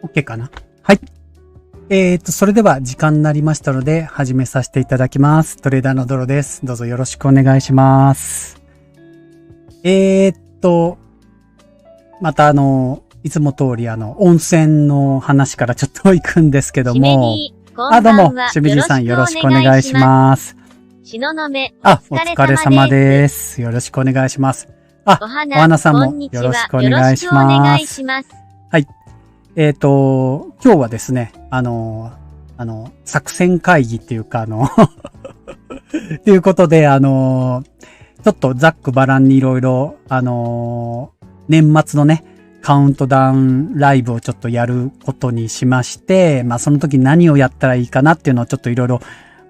OK かな。はい。それでは時間になりましたので、始めさせていただきます。トレーダーのドロです。どうぞよろしくお願いします。またいつも通り温泉の話からちょっと行くんですけども。どうも、しめじさんよろしくお願いします。東雲、お疲れ様です。よろしくお願いします。お花さんもよろしくお願いします。はい。今日はですね、作戦会議っていうか、っていうことで、ちょっとざっくばらんにいろいろ、年末のね、カウントダウンライブをちょっとやることにしまして、その時何をやったらいいかなっていうのをちょっといろいろ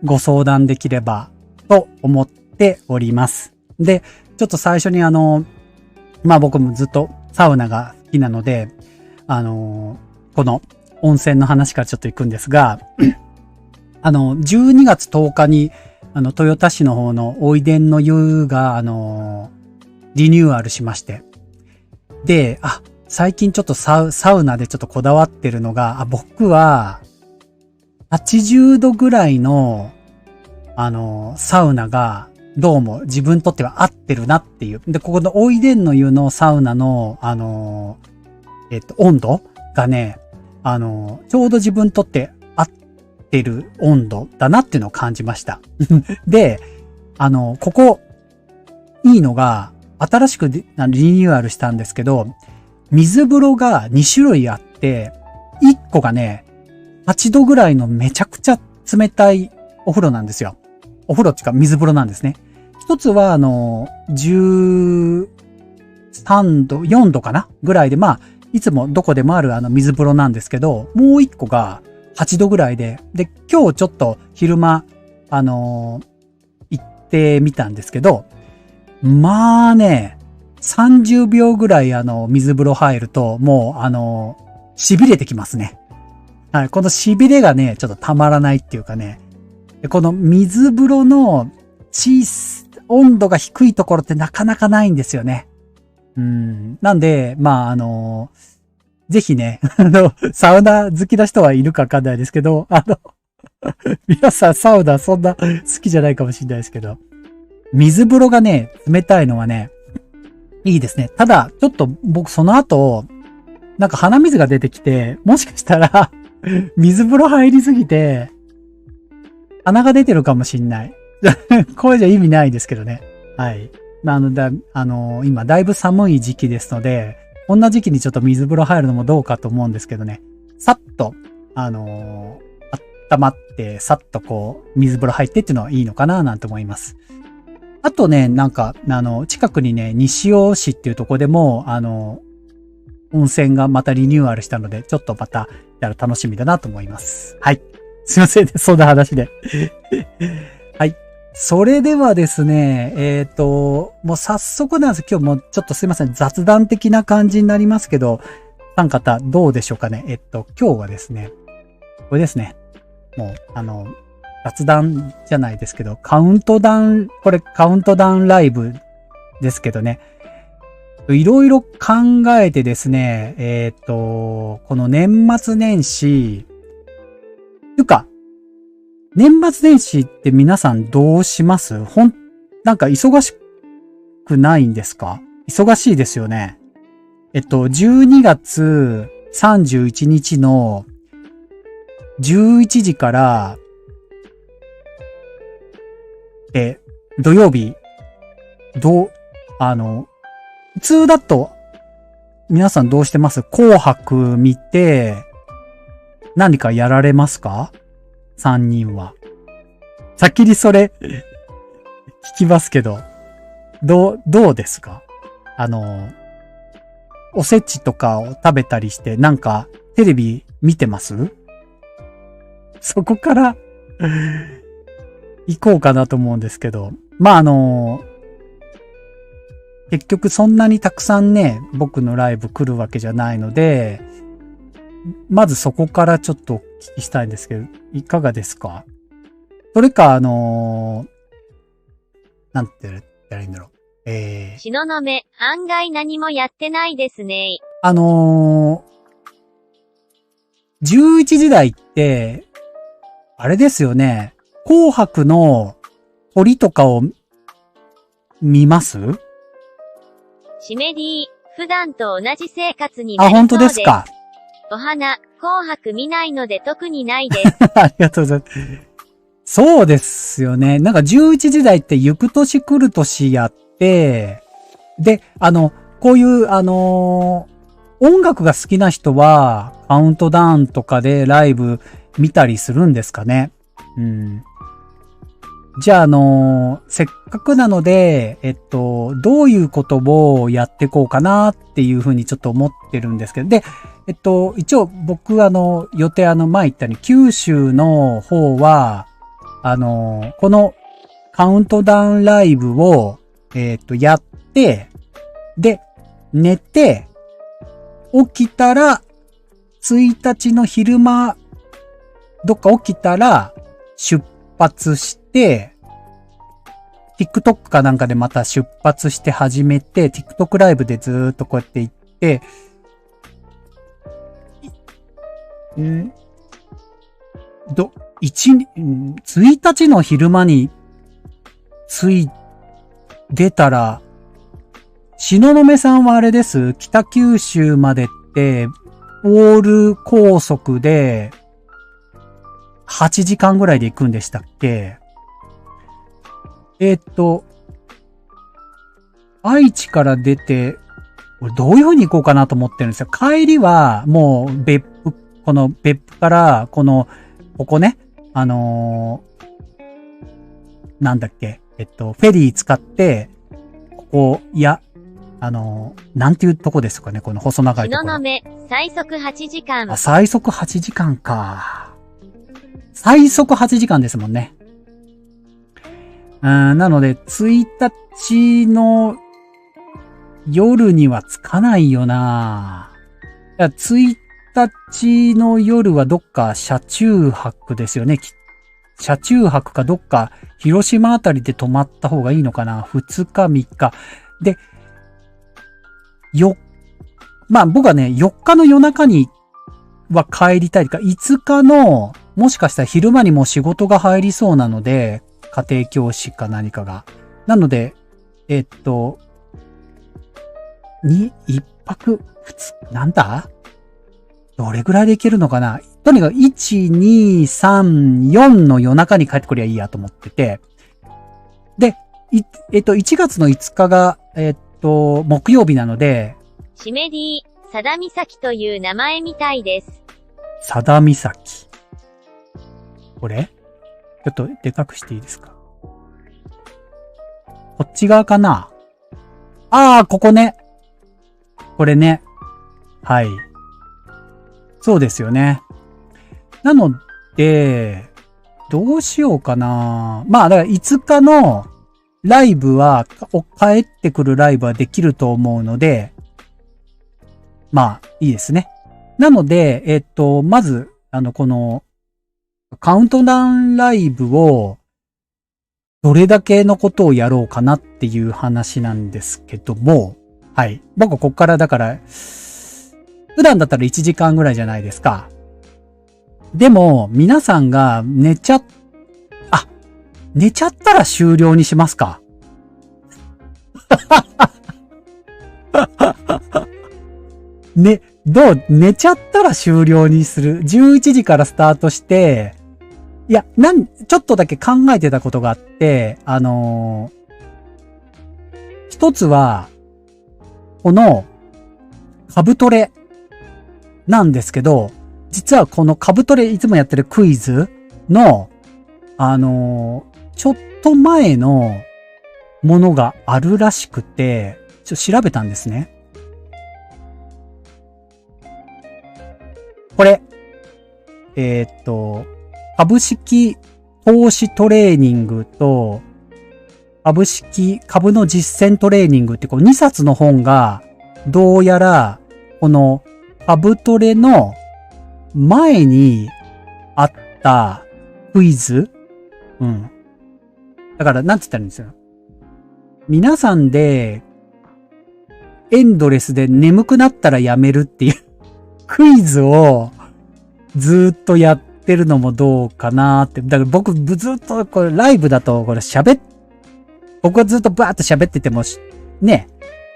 ご相談できればと思っております。で、ちょっと最初に僕もずっとサウナが好きなので、この温泉の話からちょっと行くんですが、12月10日に、豊田市の方のおいでんの湯が、リニューアルしまして。で、最近ちょっとサウナでちょっとこだわってるのが、僕は、80度ぐらいの、サウナが、どうも自分にとっては合ってるなっていう。で、ここのおいでんの湯のサウナの、温度がね、ちょうど自分にとって合ってる温度だなっていうのを感じました。で、ここ、いいのが、新しくリニューアルしたんですけど、水風呂が2種類あって、1個がね、8度ぐらいのめちゃくちゃ冷たいお風呂なんですよ。お風呂っていうか水風呂なんですね。一つは13度、4度かなぐらいで、いつもどこでもある水風呂なんですけど、もう一個が8度ぐらいで、今日ちょっと昼間、行ってみたんですけど、30秒ぐらい水風呂入ると、もう痺れてきますね。はい、この痺れがね、ちょっとたまらないっていうかね、この水風呂の温度が低いところってなかなかないんですよね。なんで、ぜひね、サウナ好きな人はいるかわかんないですけど、皆さんサウナそんな好きじゃないかもしれないですけど、水風呂がね、冷たいのはね、いいですね。ただ、ちょっと僕その後、なんか鼻水が出てきて、もしかしたら、水風呂入りすぎて、鼻が出てるかもしんない。これじゃ意味ないですけどね。はい。今だいぶ寒い時期ですので、こんな時期にちょっと水風呂入るのもどうかと思うんですけどね。さっと、温まって、さっとこう、水風呂入ってっていうのはいいのかななんて思います。あとね、近くにね、西尾市っていうとこでも、温泉がまたリニューアルしたので、ちょっとまた、やる楽しみだなと思います。はい。すいませんね、そんな話で。はい。それではですね、もう早速なんです。今日もちょっとすいません、雑談的な感じになりますけど、参方どうでしょうかね。今日はですね、これですね。もう、雑談じゃないですけど、カウントダウンライブですけどね。いろいろ考えてですね、この年末年始、というか、年末年始って皆さんどうします？なんか忙しくないんですか？忙しいですよね。12月31日の11時から、土曜日、普通だと、皆さんどうしてます？紅白見て、何かやられますか？3人は。先にそれ、聞きますけど、どうですか？おせちとかを食べたりして、なんか、テレビ見てます？そこから、行こうかなと思うんですけど、結局そんなにたくさんね、僕のライブ来るわけじゃないので、まずそこからちょっとお聞きしたいんですけど、いかがですか？それか、なんて言ったらいいんだろう。東雲、案外何もやってないですね。11時台って、あれですよね。紅白の鳥とかを見ます？シメディ、普段と同じ生活になりそうです。あ、本当ですか。お花、紅白見ないので特にないです。ありがとうございます。そうですよね。なんか11時台って行く年来る年やって、で、こういう、音楽が好きな人は、カウントダウンとかでライブ見たりするんですかね。うん。じゃあ、せっかくなので、どういうことをやっていこうかなっていうふうにちょっと思ってるんですけど、で、一応僕予定前言ったように、九州の方は、このカウントダウンライブを、やって、で、寝て、起きたら、1日の昼間、どっか起きたら、出発して、TikTok かなんかでまた出発して始めて、TikTok ライブでずーっとこうやって行って、1日の昼間に出たら、東雲さんはあれです。北九州までって、オール高速で、8時間ぐらいで行くんでしたっけ？愛知から出て、俺どういう風に行こうかなと思ってるんですよ。帰りは、もう別府から、ここね、なんだっけ、フェリー使って、なんていうとこですかね、この細長いところ。東雲、最速8時間。あ、最速8時間か。最速8時間ですもんね。なので、1日の夜には着かないよな。1日の夜はどっか車中泊ですよね。車中泊かどっか広島あたりで泊まった方がいいのかな。2日3日。で、まあ僕はね、4日の夜中には帰りたいか、5日の、もしかしたら昼間にも仕事が入りそうなので、家庭教師か何かが。なので、1泊、なんだ？どれぐらいで行けるのかな？とにかく1、2、3、4の夜中に帰ってくりゃいいやと思ってて。で、1月の5日が、木曜日なので、シメディ、佐田岬という名前みたいです。佐田岬。これ？ちょっとでかくしていいですか？こっち側かな？ここね。これね。はい。そうですよね。なので、どうしようかな。まあ、だから5日のライブは、帰ってくるライブはできると思うので、まあ、いいですね。なので、まず、この、カウントダウンライブを、どれだけのことをやろうかなっていう話なんですけども、はい。僕こっからだから、普段だったら1時間ぐらいじゃないですか。でも、皆さんが寝ちゃったら終了にしますか？寝ちゃったら終了にする。11時からスタートして、いや、ちょっとだけ考えてたことがあって、一つは、この、カブトレなんですけど、実はこのカブトレいつもやってるクイズの、ちょっと前のものがあるらしくて、調べたんですね。これ、株式投資トレーニングと、株の実践トレーニングってこう2冊の本が、どうやら、この株トレの前にあったクイズ？うん。だから、なんて言ったらいいんですよ。皆さんで、エンドレスで眠くなったらやめるっていうクイズをずーっとやってるのもどうかなって。だから僕ずっとこれライブだとこれ僕はずっとバーッと喋っててもね、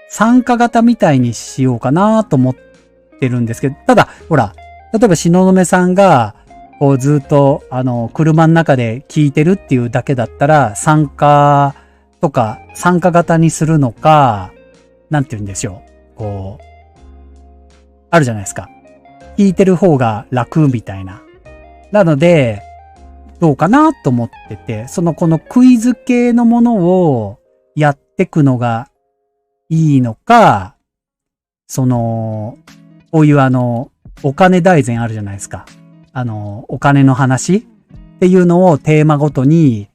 参加型みたいにしようかなと思ってるんですけど、ただ、ほら、例えば東雲さんが、こうずっと、車の中で聞いてるっていうだけだったら、参加型にするのか、なんて言うんでしょう。こう、あるじゃないですか。聞いてる方が楽みたいな。なので、どうかなと思ってて、このクイズ系のものをやってくのがいいのか、こういうお金大全あるじゃないですか。お金の話っていうのをテーマごとに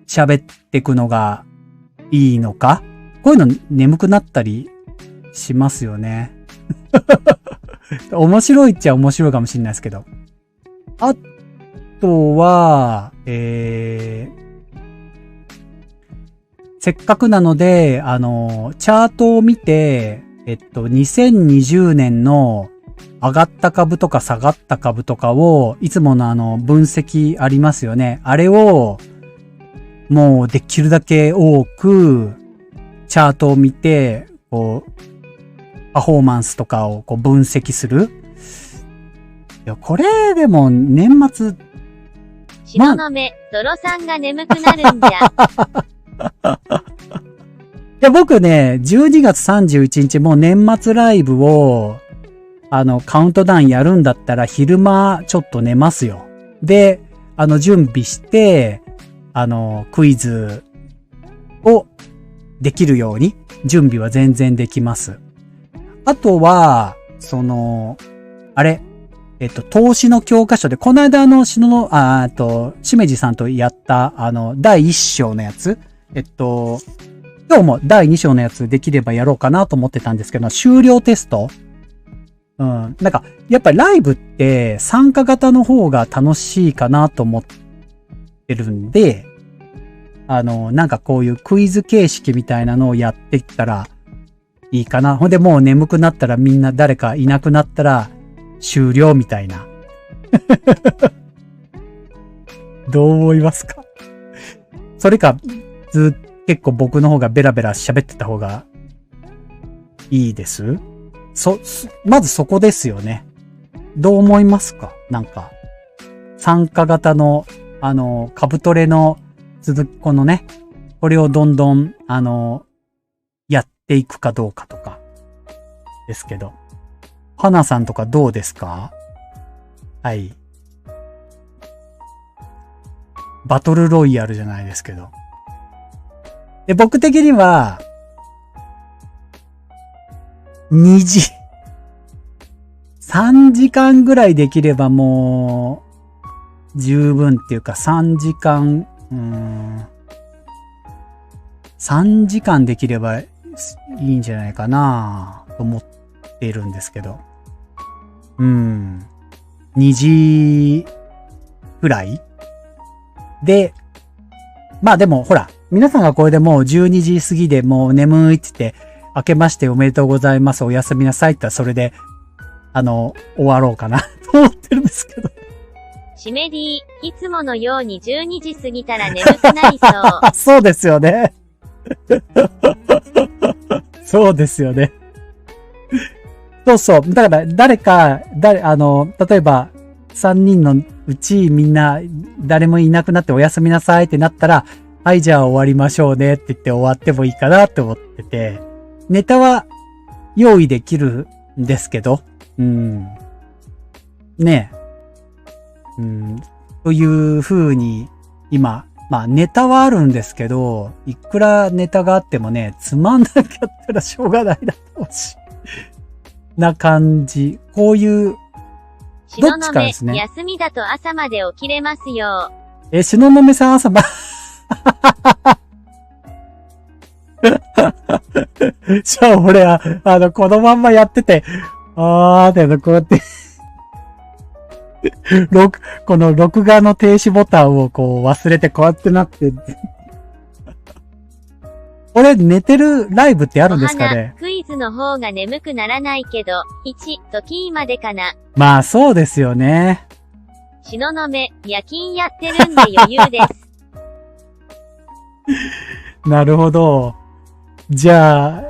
喋ってくのがいいのか。こういうの眠くなったりしますよね。面白いっちゃ面白いかもしれないですけど。あとは、せっかくなので、チャートを見て、2020年の上がった株とか下がった株とかを、いつもの分析ありますよね。あれを、もうできるだけ多く、チャートを見て、こう、パフォーマンスとかをこう分析する。いや、これでも年末、東雲、ゾロさんが眠くなるんじゃ。いや、僕ね、12月31日もう年末ライブを、カウントダウンやるんだったら昼間ちょっと寝ますよ。で、準備して、クイズをできるように、準備は全然できます。あとは、投資の教科書で、この間しめじさんとやった、第1章のやつ、今日も第2章のやつできればやろうかなと思ってたんですけど、終了テストなんか、やっぱりライブって参加型の方が楽しいかなと思ってるんで、なんかこういうクイズ形式みたいなのをやっていったらいいかな。ほんでもう眠くなったらみんな誰かいなくなったら終了みたいな。どう思いますか？それか、結構僕の方がベラベラ喋ってた方がいいです？まずそこですよね。どう思いますか？なんか、参加型の、株トレのこのね、これをどんどん、やっていくかどうかとか、ですけど。花さんとかどうですか？はい。バトルロイヤルじゃないですけど。で、僕的には、3時間ぐらいできればもう、十分っていうか3時間、3時間できればいいんじゃないかなと思っているんですけど。2時くらいで、まあでもほら、皆さんがこれでもう12時過ぎでもう眠いって言って、明けましておめでとうございます、おやすみなさいって言ったらそれで、終わろうかなと思ってるんですけど。シメディ、いつものように12時過ぎたら眠くなりそう。そうですよね。そうですよね。そうそう。だから、例えば、3人のうちみんな、誰もいなくなっておやすみなさいってなったら、はい、じゃあ終わりましょうねって言って終わってもいいかなって思ってて、ネタは用意できるんですけど、ねえ。という風に、今、まあネタはあるんですけど、いくらネタがあってもね、つまんなきゃったらしょうがないなとし、な感じ。こういう、どっちかですね。休みだと朝まで起きれますよ。東雲さん朝ま、じゃあ俺は、このまんまやってて、こうやってこの録画の停止ボタンをこう忘れてこうやってなってこれ寝てるライブってあるんですかね？クイズの方が眠くならないけど、1、時までかな。まあそうですよね。東雲、夜勤やってるんで余裕です。なるほど。じゃあ、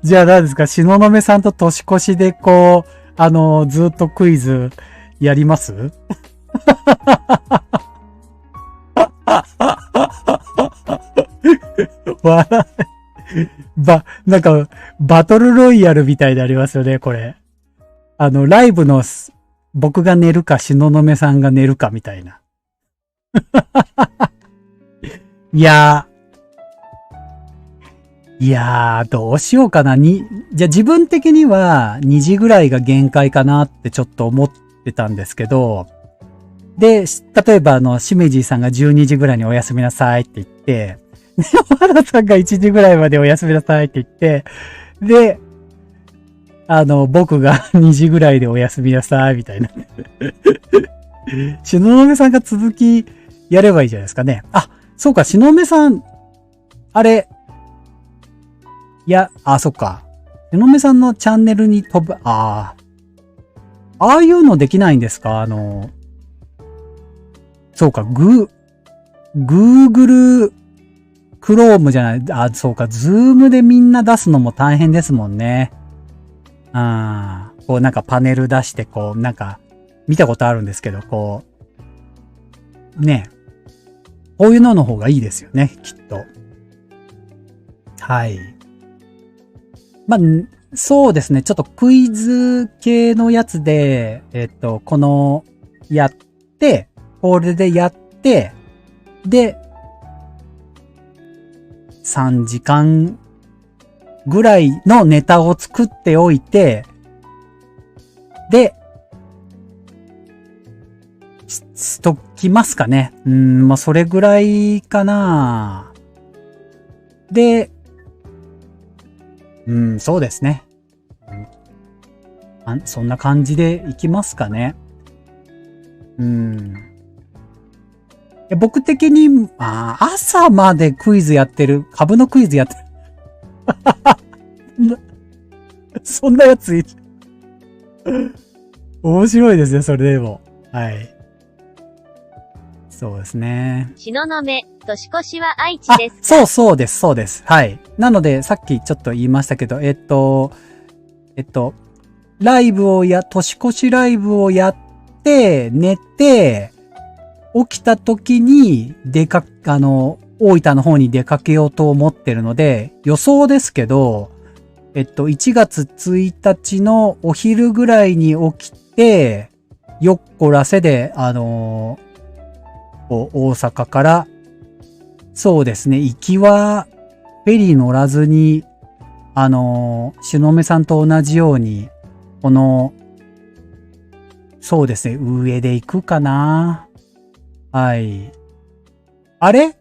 じゃあ何ですか、東雲さんと年越しでこう、ずっとクイズやります？笑なんか、バトルロイヤルみたいになりますよね、これ。ライブの僕が寝るか、東雲さんが寝るかみたいな。いやどうしようかな。じゃあ自分的には2時ぐらいが限界かなってちょっと思ってたんですけど、で、例えばしめじさんが12時ぐらいにおやすみなさいって言って、山田さんが1時ぐらいまでおやすみなさいって言って、で、僕が2時ぐらいでおやすみなさいみたいな。東雲さんが続きやればいいじゃないですかね。あ、そうか、東雲さん、あれ、そっか。東雲さんのチャンネルにああいうのできないんですか？そうか、Google Chrome じゃない、そうか、Zoom でみんな出すのも大変ですもんね。こうなんかパネル出して、こう、なんか、見たことあるんですけど、こう、ね。こういうのの方がいいですよね、きっと。はい。まあ、そうですね。ちょっとクイズ系のやつで、これでやって、で、3時間ぐらいのネタを作っておいて、で、しときますかね。まあ、それぐらいかな。で、そうですね。そんな感じでいきますかね。僕的に、朝までクイズやってる、株のクイズやってる。そんなやつ面白いですね、それでも。はい。そうですね。東雲、年越しは愛知ですか？そうです。はい。なので、さっきちょっと言いましたけど、年越しライブをやって、寝て、起きた時に大分の方に出かけようと思ってるので、予想ですけど、1月1日のお昼ぐらいに起きて、よっこらせで、大阪から、そうですね、行きは、フェリー乗らずに、しのめさんと同じように、そうですね、上で行くかな。はい。あれ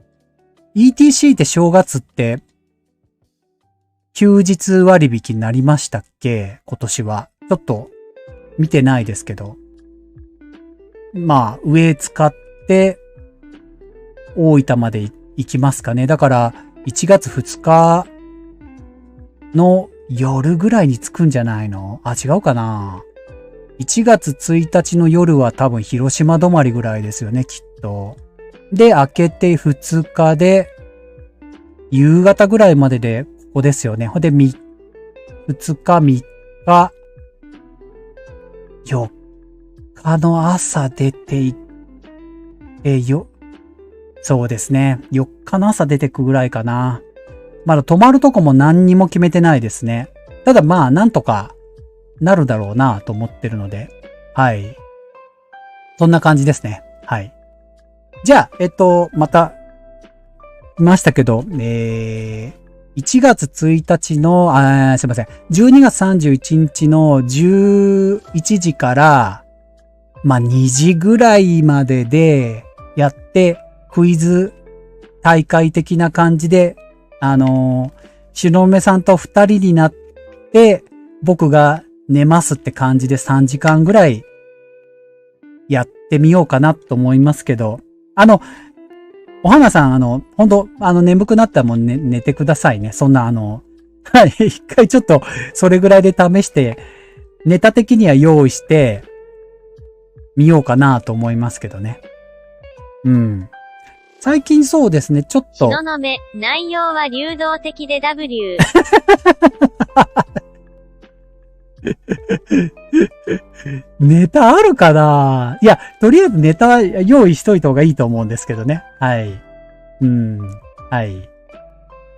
?ETC って正月って、休日割引になりましたっけ？今年は。ちょっと、見てないですけど。まあ、上使って、大分まで行きますかね。だから、1月2日の夜ぐらいに着くんじゃないの？違うかな。1月1日の夜は多分広島止まりぐらいですよね、きっと。で、明けて2日で、夕方ぐらいまでで、ここですよね。ほんで、2日、3日、4日の朝出ていってそうですね。4日の朝出てくぐらいかな。まだ泊まるとこも何にも決めてないですね。ただまあ、なんとかなるだろうなと思ってるので。はい。そんな感じですね。はい。じゃあ、また、いましたけど、1月1日の、すいません。12月31日の11時から、まあ、2時ぐらいまででやって、クイズ大会的な感じで、しのめさんと2人になって、僕が寝ますって感じで3時間ぐらいやってみようかなと思いますけど、お花さん、本当眠くなったらもう寝てくださいね。そんなはい、一回ちょっと、それぐらいで試して、ネタ的には用意して、みようかなと思いますけどね。うん。最近そうですね、ちょっと。東雲、内容は流動的で W。ネタあるかないや、とりあえずネタは用意しといた方がいいと思うんですけどね。はい。はい。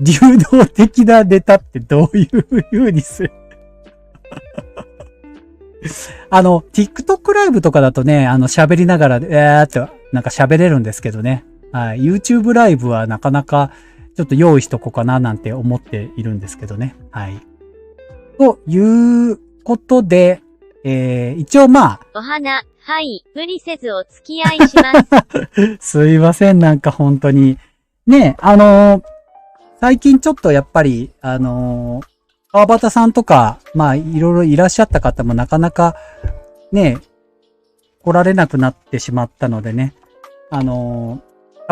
流動的なネタってどういう風にするTikTok ライブとかだとね、喋りながら、ってなんか喋れるんですけどね。はい。YouTube ライブはなかなかちょっと用意しとこうかななんて思っているんですけどね。はい。ということで、一応まあ。お花、はい、無理せずお付き合いします。すいません、なんか本当に。ね、最近ちょっとやっぱり、川端さんとか、まあ、いろいろいらっしゃった方もなかなか、ね、来られなくなってしまったのでね、た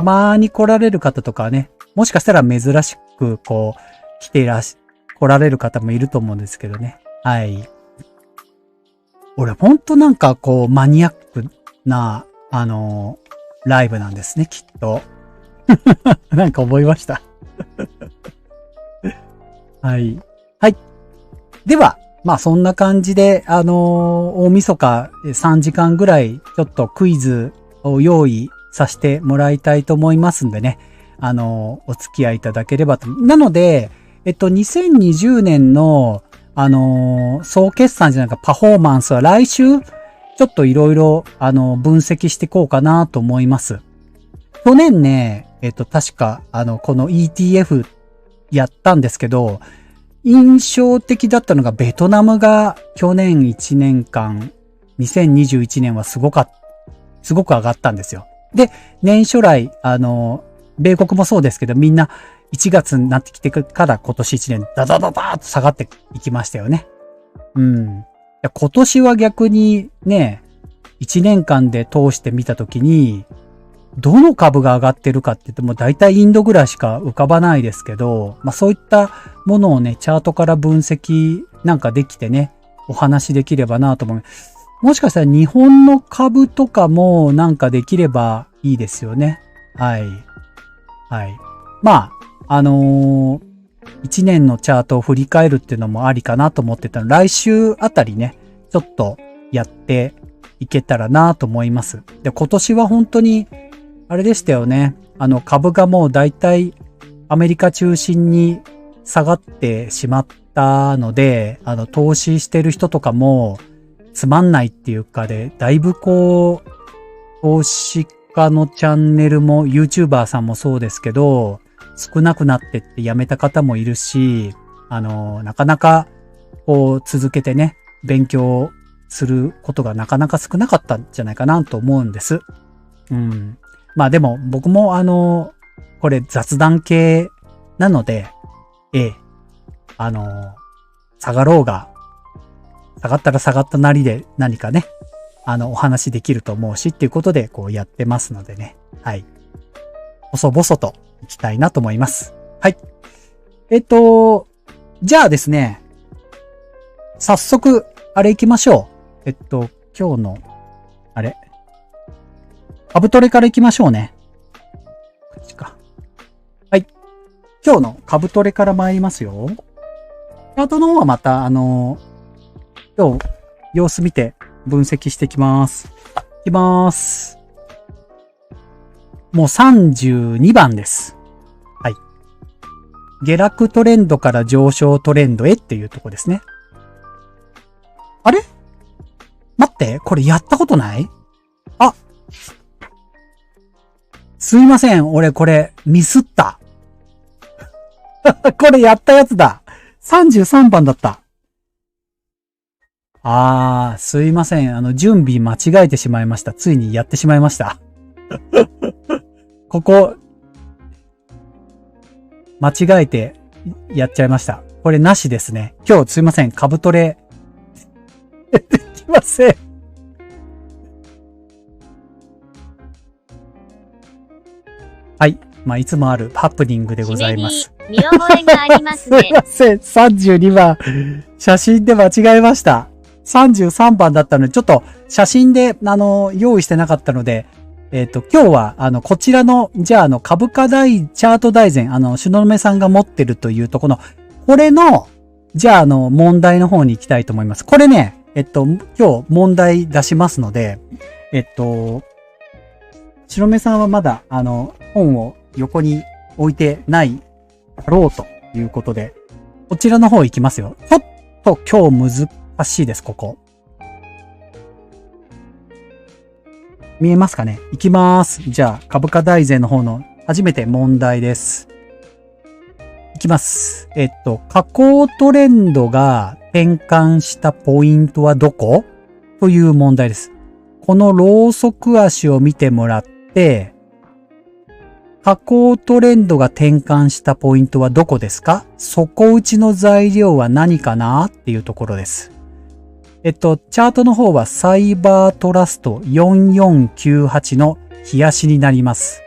まに来られる方とかはね、もしかしたら珍しく、こう、来られる方もいると思うんですけどね。はい。俺、ほんとなんか、こう、マニアックな、ライブなんですね、きっと。なんか覚えました。はい。はい。では、まあそんな感じで、大晦日3時間ぐらいちょっとクイズを用意させてもらいたいと思いますんでね。お付き合いいただければと。なので、2020年の、総決算じゃなくパフォーマンスは来週、ちょっといろいろ、分析していこうかなと思います。去年ね、確か、この ETF やったんですけど、印象的だったのがベトナムが去年1年間、2021年はすごく上がったんですよ。で、年初来、米国もそうですけど、みんな1月になってきてから今年1年ダダダダーっと下がっていきましたよね。うん。今年は逆にね、1年間で通してみたときに、どの株が上がってるかって言っても大体インドぐらいしか浮かばないですけど、まあそういったものをね、チャートから分析なんかできてね、お話できればなと思う。もしかしたら日本の株とかもなんかできればいいですよね。はい。はい。まあ、1年のチャートを振り返るっていうのもありかなと思ってたの。来週あたりね、ちょっとやっていけたらなと思います。で、今年は本当にあれでしたよね。株がもう大体アメリカ中心に下がってしまったので、投資してる人とかもつまんないっていうかで、だいぶこう、投資家のチャンネルも YouTuber さんもそうですけど、少なくなってってやめた方もいるし、なかなかこう続けてね、勉強することがなかなか少なかったんじゃないかなと思うんです。うん。まあでも僕もこれ雑談系なので、下がろうが、下がったら下がったなりで何かね、お話できると思うしっていうことでこうやってますのでね。はい。細々といきたいなと思います。はい。じゃあですね、早速、あれ行きましょう。今日の、あれ。株トレから行きましょうね。こっちか。はい。今日の株トレから参りますよ。チャートの方はまた、今日、様子見て分析していきます。いきます。もう32番です。はい。下落トレンドから上昇トレンドへっていうとこですね。あれ待って、これやったことない？あ、すいません。俺これミスった。これやったやつだ。33番だった。すいません。準備間違えてしまいました。ついにやってしまいました。ここ、間違えてやっちゃいました。これなしですね。今日すいません。株トレ、できません。はい。まあ、いつもあるハプニングでございます。見覚えがありますね。すいません。32番。写真で間違えました。33番だったので、ちょっと写真で、用意してなかったので、今日は、こちらの、じゃあ、株価チャート大全、しののめさんが持ってるというとこの、これの、じゃあ、問題の方に行きたいと思います。これね、今日問題出しますので、しのめさんはまだ、本を横に置いてないだろうということで、こちらの方行きますよ。ちょっと今日難しいです、ここ。見えますかね？行きます。じゃあ、株価大全の方の初めて問題です。いきます。下降トレンドが転換したポイントはどこという問題です。このローソク足を見てもらって、下降トレンドが転換したポイントはどこですか？底打ちの材料は何かなっていうところです。チャートの方はサイバートラスト4498の日足になります。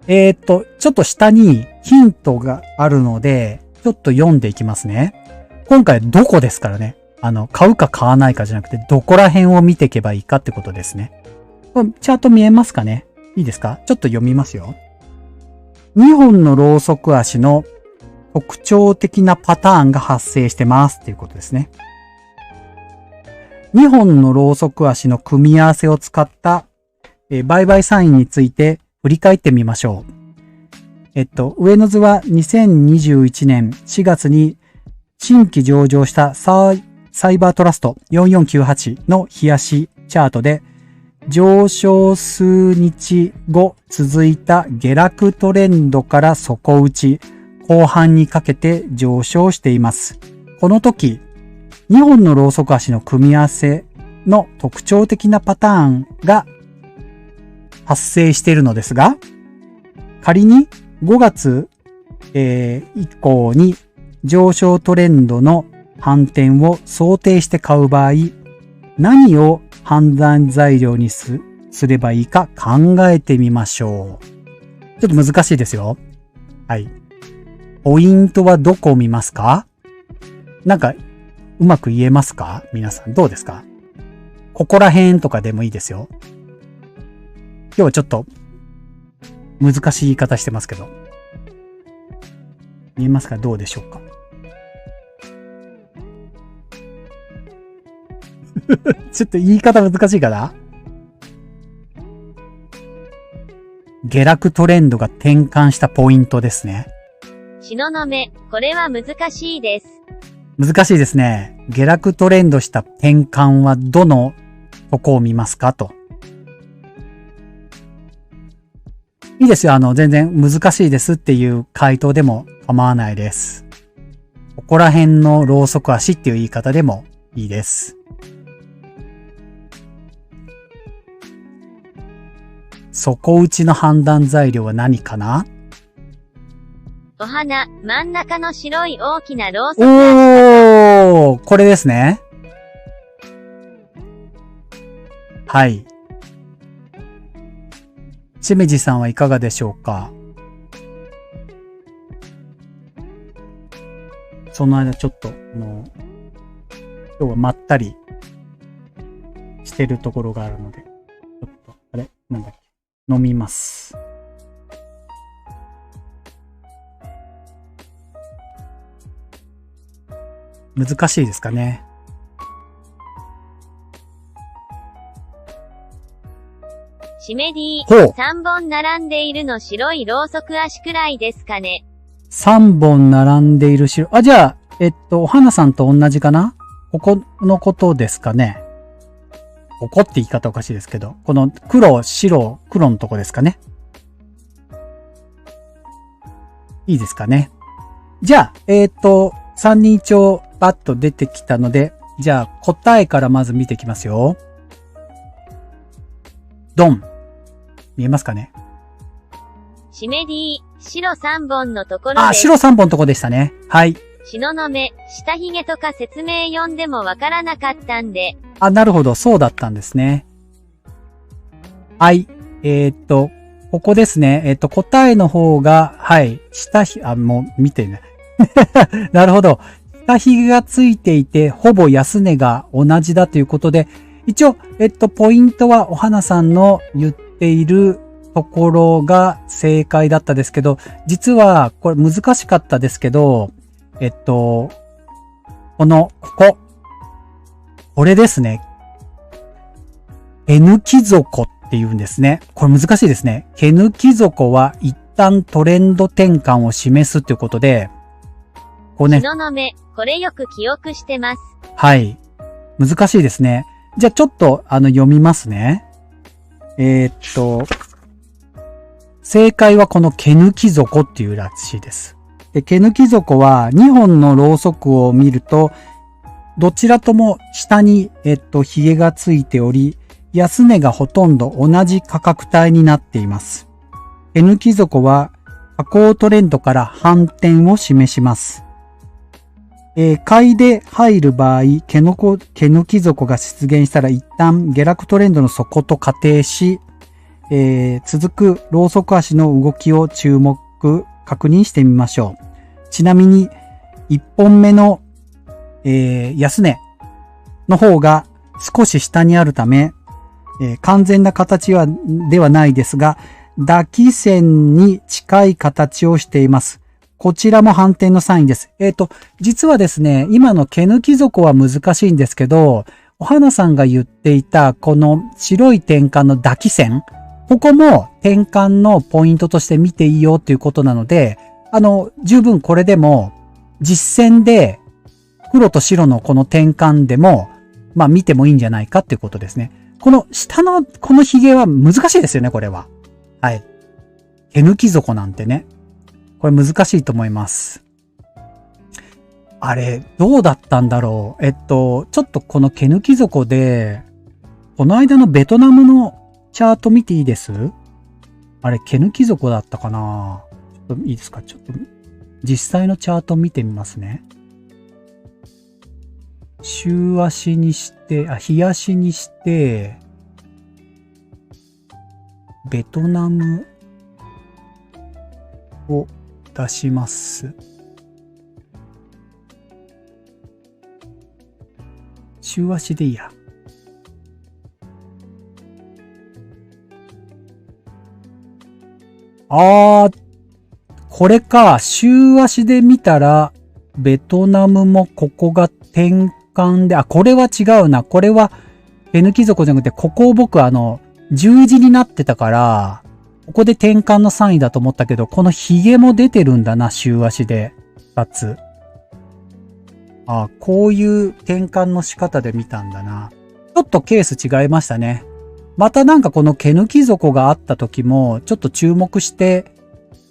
ちょっと下にヒントがあるので、ちょっと読んでいきますね。今回どこですからね。買うか買わないかじゃなくて、どこら辺を見ていけばいいかってことですね。これチャート見えますかね？いいですか？ちょっと読みますよ。2本のローソク足の特徴的なパターンが発生してますっていうことですね。2本のローソク足の組み合わせを使った売買サインについて振り返ってみましょう。上の図は2021年4月に新規上場したサイバートラスト4498の日足チャートで上昇数日後続いた下落トレンドから底打ち、後半にかけて上昇しています。この時、2本のローソク足の組み合わせの特徴的なパターンが発生しているのですが、仮に5月、以降に上昇トレンドの反転を想定して買う場合、何を判断材料にすればいいか考えてみましょう。ちょっと難しいですよ。はい。ポイントはどこを見ますか？なんか、うまく言えますか？皆さんどうですか？ここら辺とかでもいいですよ。今日はちょっと難しい言い方してますけど。見えますか？どうでしょうか？ちょっと言い方難しいかな？下落トレンドが転換したポイントですね。しののめ、これは難しいです。難しいですね。下落トレンドした転換はどのとこを見ますかと。いいですよ。全然難しいですっていう回答でも構わないです。ここら辺のローソク足っていう言い方でもいいです。底打ちの判断材料は何かな？お花、真ん中の白い大きなローソク足。これですね。はい。しめじさんはいかがでしょうか？その間ちょっと、今日はまったりしてるところがあるので、ちょっと、あれなんだっけ？飲みます。難しいですかね。シメディ、3本並んでいるの白いローソク足くらいですかね。3本並んでいる白、じゃあ、お花さんと同じかな？ここのことですかね。ここって言い方おかしいですけど、この黒、白、黒のとこですかね。いいですかね。じゃあ、3人一応バッと出てきたので、じゃあ答えからまず見ていきますよ。ドン。見えますかね？シメディ、白3本のところです。白3本のとこでしたね。はい。しののめ、下髭とか説明読んでもわからなかったんで。なるほど、そうだったんですね。はい。こここですね。答えの方が、はい、もう見てね。なるほど。下髭がついていて、ほぼ安値が同じだということで、一応、ポイントはお花さんの言っているところが正解だったですけど、実は、これ難しかったですけど、これですね。毛抜き底って言うんですね。これ難しいですね。毛抜き底は一旦トレンド転換を示すということで、こうね。東雲、これよく記憶してます。はい。難しいですね。じゃあちょっと読みますね。正解はこの毛抜き底っていうらしいです。で、毛抜き底は2本のろうそくを見ると、どちらとも下に、髭がついており、安値がほとんど同じ価格帯になっています。毛抜き底は下降トレンドから反転を示します。買いで入る場合、毛抜き底が出現したら一旦下落トレンドの底と仮定し、続くロウソク足の動きを確認してみましょう。ちなみに、1本目の、安値の方が少し下にあるため、完全な形ではないですが、抱き線に近い形をしています。こちらも反転のサインです。実はですね、今の毛抜き底は難しいんですけど、お花さんが言っていたこの白い転換の抱き線、ここも転換のポイントとして見ていいよということなので、十分これでも実践で黒と白のこの転換でも、まあ見てもいいんじゃないかっていうことですね。この下のこの髭は難しいですよね、これは。はい。毛抜き底なんてね。これ難しいと思います。あれ、どうだったんだろう。ちょっとこの毛抜き底で、この間のベトナムのチャート見ていいです？あれ、毛抜き底だったかな？ちょっといいですか？ちょっと、実際のチャート見てみますね。週足にして、日足にして、ベトナムを出します。週足でいいや。これか。週足で見たら、ベトナムもここが転換で、これは違うな。これは、毛抜き底じゃなくて、ここを僕十字になってたから、ここで転換のサインだと思ったけど、この髭も出てるんだな、週足で。2つ。こういう転換の仕方で見たんだな。ちょっとケース違いましたね。またなんかこの毛抜き底があった時も、ちょっと注目して、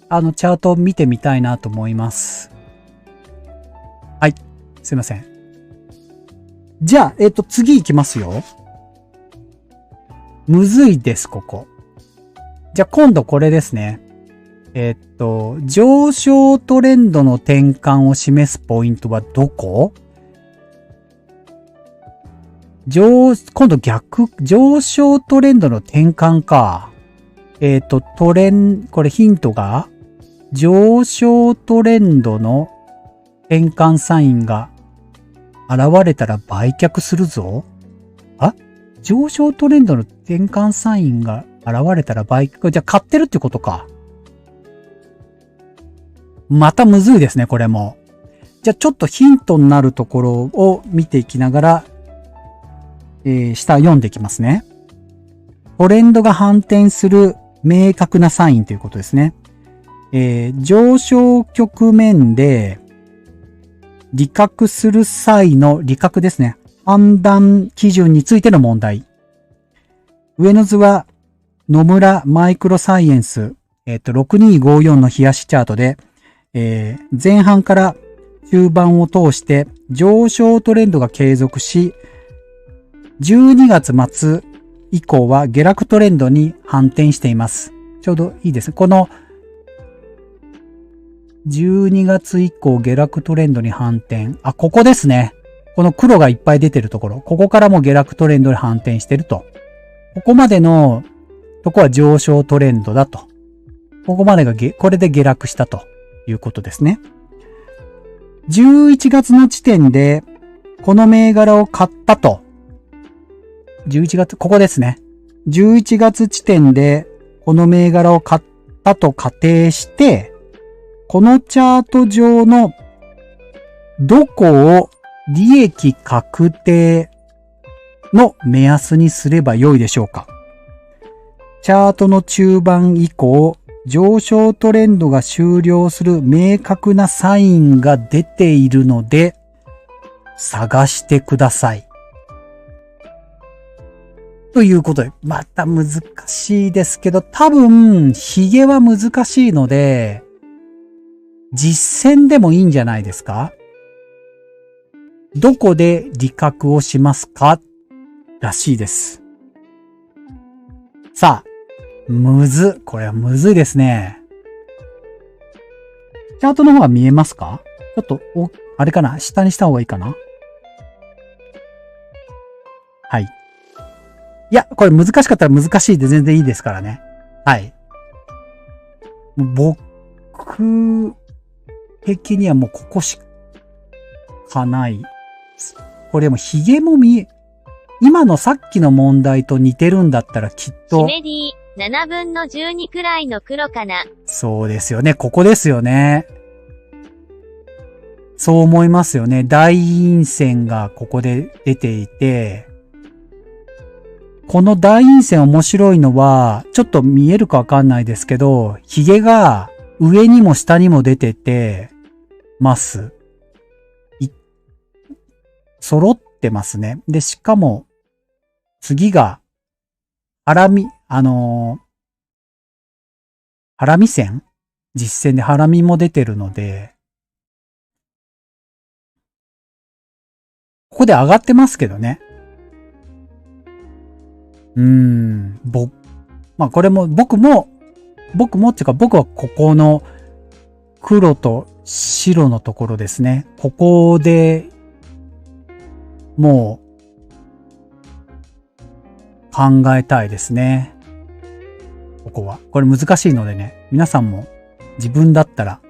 チャートを見てみたいなと思います。はい。すいません。じゃあ、次行きますよ。むずいです、ここ。じゃあ今度これですね。上昇トレンドの転換を示すポイントはどこ？今度上昇トレンドの転換か。これヒントが、上昇トレンドの転換サインが現れたら売却するぞ。上昇トレンドの転換サインが現れたら売却。じゃあ買ってるってことか。またむずいですね、これも。じゃあちょっとヒントになるところを見ていきながら、下読んでいきますね。トレンドが反転する明確なサインということですね。上昇局面で利確する際の利確ですね。判断基準についての問題。上の図は野村マイクロサイエンス、6254の日足チャートで、前半から中盤を通して上昇トレンドが継続し、12月末以降は下落トレンドに反転しています。ちょうどいいですね。この12月以降下落トレンドに反転。ここですね。この黒がいっぱい出てるところ。ここからも下落トレンドに反転してると。ここまでのとこは上昇トレンドだとここまでがこれで下落したということですね。11月の時点で、この銘柄を買ったと。11月、ここですね。11月時点で、この銘柄を買ったと仮定して、このチャート上のどこを利益確定の目安にすればよいでしょうか。チャートの中盤以降、上昇トレンドが終了する明確なサインが出ているので、探してください。ということで、また難しいですけど、多分、ヒゲは難しいので、実践でもいいんじゃないですか？どこで利確をしますからしいです。さあ、これはむずいですね。チャートの方が見えますか？ちょっと、あれかな？下にした方がいいかな？はい。いや、これ難しかったら難しいで全然いいですからね。はい。僕的にはもうここしかない。これもヒゲも今のさっきの問題と似てるんだったらきっと。シメディ7分の12くらいの黒かな。そうですよね。ここですよね。そう思いますよね。大陰線がここで出ていて、この大陰線面白いのは、ちょっと見えるかわかんないですけど、ヒゲが上にも下にも出ててます。揃ってますね。で、しかも、次が、ハラミ線？実線でハラミも出てるので、ここで上がってますけどね。まあこれも僕もっていうか僕はここの黒と白のところですね。ここでもう考えたいですね。ここは。これ難しいのでね。皆さんも自分だったら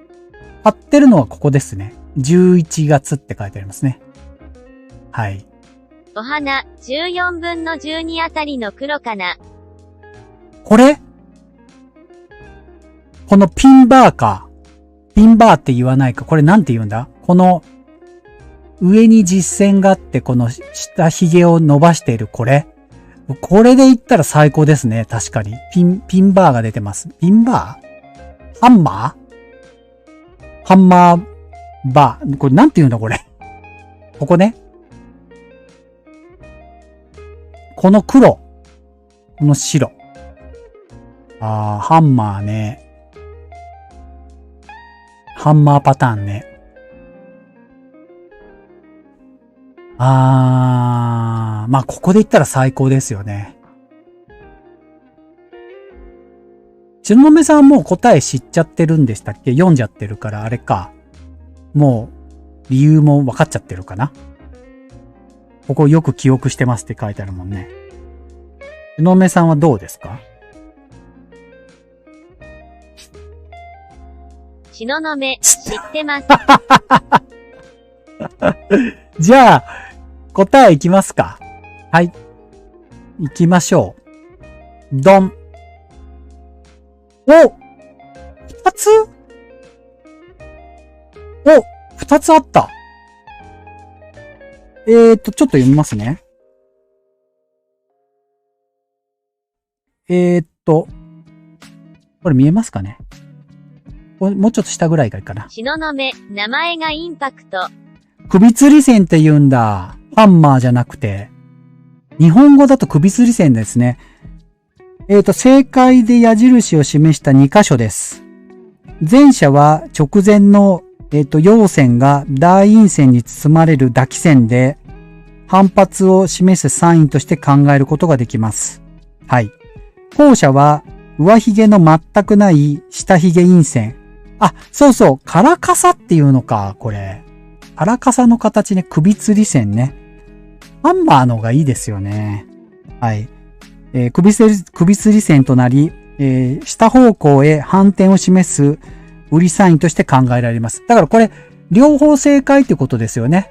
買ってるのはここですね。11月って書いてありますね。はい。お花、14分の12あたりの黒かな。これ？このピンバーか。ピンバーって言わないか。これなんて言うんだ？この上に実線があってこの下髭を伸ばしているこれ。これで言ったら最高ですね。確かに。ピンバーが出てます。ピンバー？ハンマーバー。これなんて言うんだこれ。ここね。この黒。この白。ハンマーね。ハンマーパターンね。まあ、ここで言ったら最高ですよね。ちのめさんはもう答え知っちゃってるんでしたっけ？読んじゃってるからあれか。もう、理由も分かっちゃってるかな。ここよく記憶してますって書いてあるもんね。ちのめさんはどうですか？しののめ、知ってます。じゃあ、答えいきますか。はい。いきましょう。ドン。二つ？二つあった。ちょっと読みますね。これ見えますかね？もうちょっと下ぐらいがいいかな。しののめ、名前がインパクト。首吊り線って言うんだ。ハンマーじゃなくて。日本語だと首吊り線ですね。正解で矢印を示した2箇所です。前者は直前の、陽線が大陰線に包まれる抱き線で、反発を示すサインとして考えることができます。はい。後者は上髭の全くない下髭陰線。そうそう、カラカサっていうのか、これ。カラカサの形ね、首吊り線ね。ハンマーの方がいいですよね。はい。首吊り線となり、下方向へ反転を示す売りサインとして考えられます。だからこれ、両方正解ってことですよね。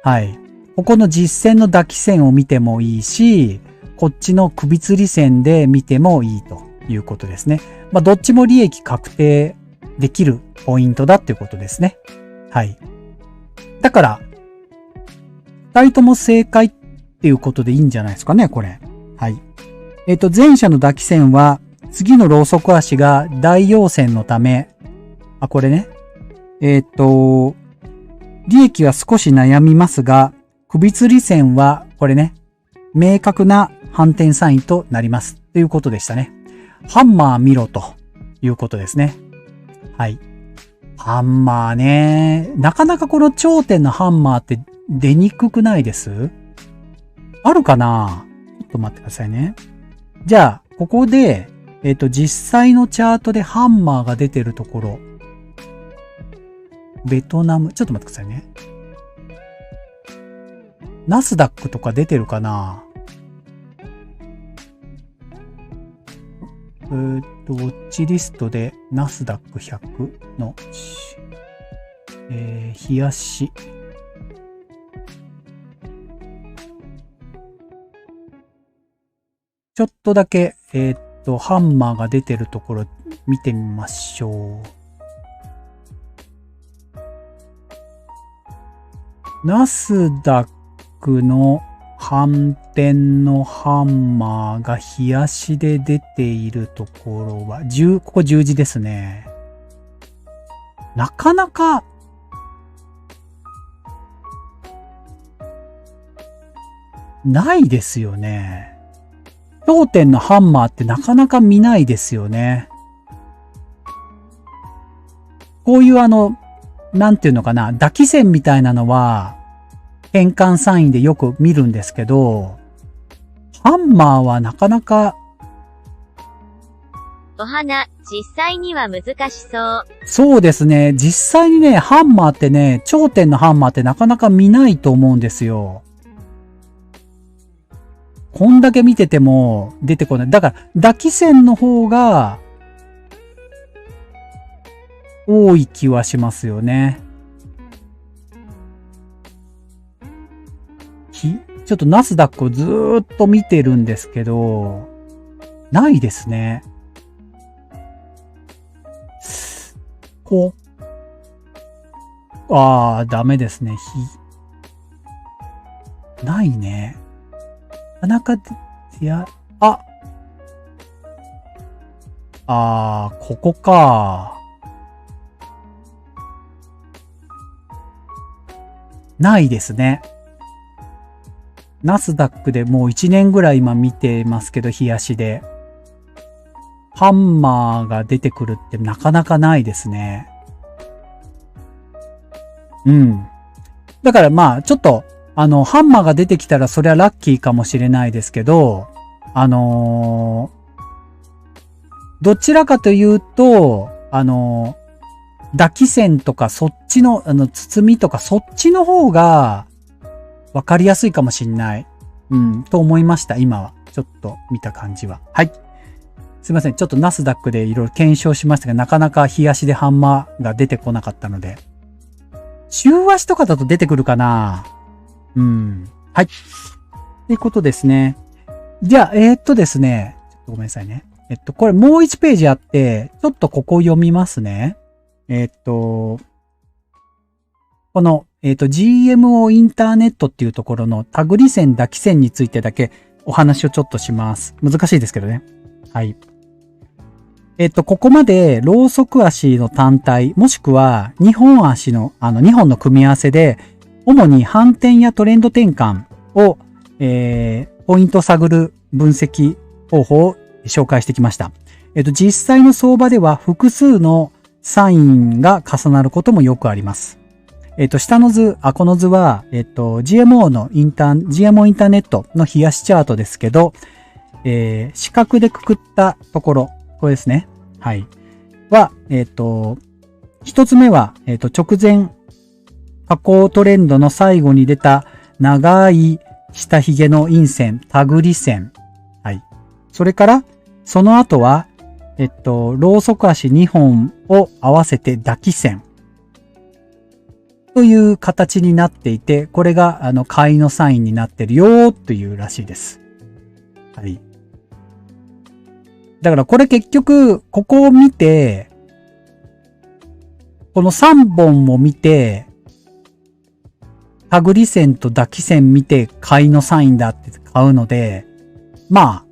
はい。ここの実線の抱き線を見てもいいし、こっちの首吊り線で見てもいいということですね。まあ、どっちも利益確定できるポイントだっていうことですね。はい。だから、二人とも正解っていうことでいいんじゃないですかね、これ。はい。前者の抱き線は、次のロウソク足が大陽線のため、これね。利益は少し悩みますが、首吊り線は、これね、明確な反転サインとなります。ということでしたね。ハンマー見ろということですね。はい。ハンマーね。なかなかこの頂点のハンマーって出にくくないです？あるかな？ちょっと待ってくださいね。じゃあ、ここで、実際のチャートでハンマーが出てるところ。ベトナム、ちょっと待ってくださいね。ナスダックとか出てるかな？ウォッチリストでナスダック100の、冷やし。ちょっとだけ、ハンマーが出てるところ見てみましょう。ナスダックの反転のハンマーが冷やしで出ているところは、ここ十字ですね。なかなか、ないですよね。頂点のハンマーってなかなか見ないですよね。こういうなんていうのかな、抱き線みたいなのは、変換サインでよく見るんですけど、ハンマーはなかなか。お花、実際には難しそう。そうですね。実際にね、ハンマーってね、頂点のハンマーってなかなか見ないと思うんですよ。こんだけ見てても出てこない。だから、抱き線の方が多い気はしますよね。ちょっとナスダックをずーっと見てるんですけど、ないですね。ダメですね。ないね。なかなか、ここか。ないですね。ナスダックでもう1年ぐらい今見てますけど、冷やしで。ハンマーが出てくるってなかなかないですね。うん。だからまあ、ちょっと、ハンマーが出てきたらそれはラッキーかもしれないですけど、どちらかというと、抱き線とかそっちの、包みとかそっちの方が、わかりやすいかもしんない。と思いました、今は。ちょっと見た感じは。はい。すいません。ちょっとナスダックでいろいろ検証しましたが、なかなか日足でハンマーが出てこなかったので。週足とかだと出てくるかな？はい。ということですね。じゃあ、ですね。ちょっとごめんなさいね。これもう1ページあって、ちょっとここ読みますね。この、GMO インターネットっていうところのタグリ線、抱き線についてだけお話をちょっとします。難しいですけどね。はい。ここまでロウソク足の単体、もしくは2本足の、2本の組み合わせで、主に反転やトレンド転換を、ポイントを探る分析方法を紹介してきました。実際の相場では複数のサインが重なることもよくあります。下の図、この図は、GMO インターネットの冷やしチャートですけど、四角でくくったところ、これですね。はい。は、一つ目は、直前、下降トレンドの最後に出た長い下髭の陰線、タグリ線。はい。それから、その後は、ろうそく足2本を合わせて抱き線という形になっていて、これが買いのサインになってるよというらしいです。はい。だからこれ結局、ここを見て、この3本も見て、手繰り線と抱き線見て買いのサインだって買うので、まあ、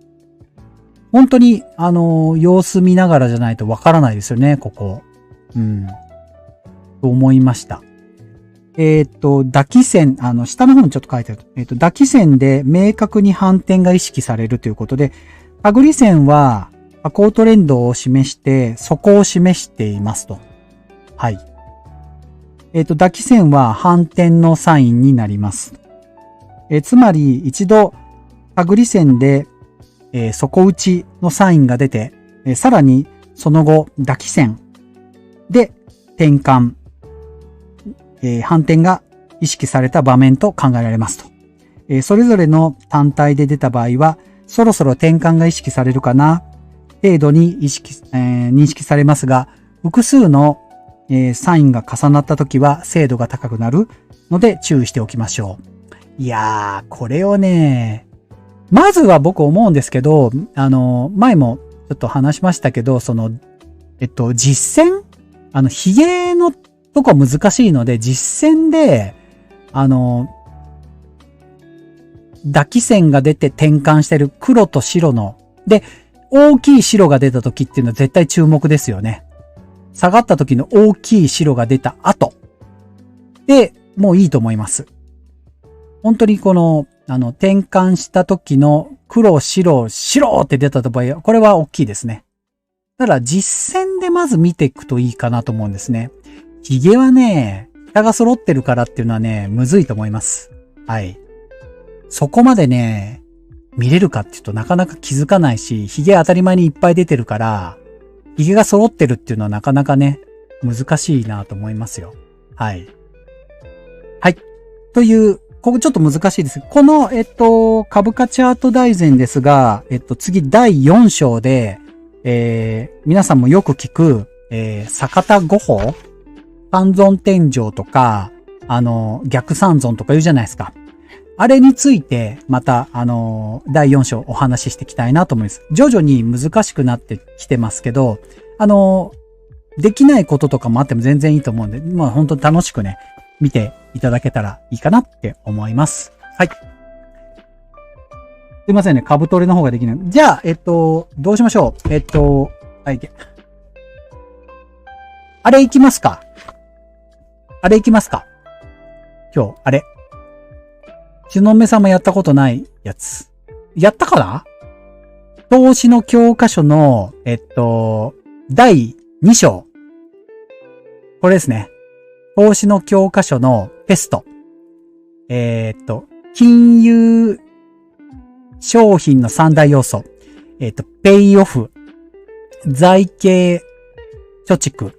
本当に、様子見ながらじゃないとわからないですよね、ここ。うん。と思いました。抱き線、下の方にちょっと書いてある。抱き線で明確に反転が意識されるということで、手繰り線は、下降トレンドを示して、底を示していますと。はい。抱き線は反転のサインになります。つまり、一度、手繰り線で、底打ちのサインが出て、さらに、その後、抱き線で転換、反転が意識された場面と考えられますと。それぞれの単体で出た場合は、そろそろ転換が意識されるかな、程度に認識されますが、複数の、サインが重なったときは精度が高くなるので注意しておきましょう。いやー、これをね、まずは僕思うんですけど、前もちょっと話しましたけど、実践髭のとこ難しいので、実践で、抱き線が出て転換してる黒と白の、で、大きい白が出た時っていうのは絶対注目ですよね。下がった時の大きい白が出た後でもういいと思います。本当にこの、転換した時の黒、白、白って出た場合は、これは大きいですね。だから実践でまず見ていくといいかなと思うんですね。髭はね、下が揃ってるからっていうのはね、むずいと思います。はい。そこまでね、見れるかっていうとなかなか気づかないし、髭当たり前にいっぱい出てるから、髭が揃ってるっていうのはなかなかね、難しいなと思いますよ。はい。はい。という、ここちょっと難しいです。この、株価チャート大全ですが、次第4章で、皆さんもよく聞く、逆田五法三尊天井とか、逆三尊とか言うじゃないですか。あれについて、また、第4章お話ししていきたいなと思います。徐々に難しくなってきてますけど、できないこととかもあっても全然いいと思うんで、まあ本当に楽しくね、見ていただけたらいいかなって思います。はい。すいませんね、株トレの方ができない。じゃあ、どうしましょう。はい。あれ行きますか？あれ行きますか？今日、あれ。ちのめさんもやったことないやつ。やったかな？投資の教科書の、第2章。これですね。投資の教科書のテスト。金融商品の3大要素。ペイオフ、財形貯蓄、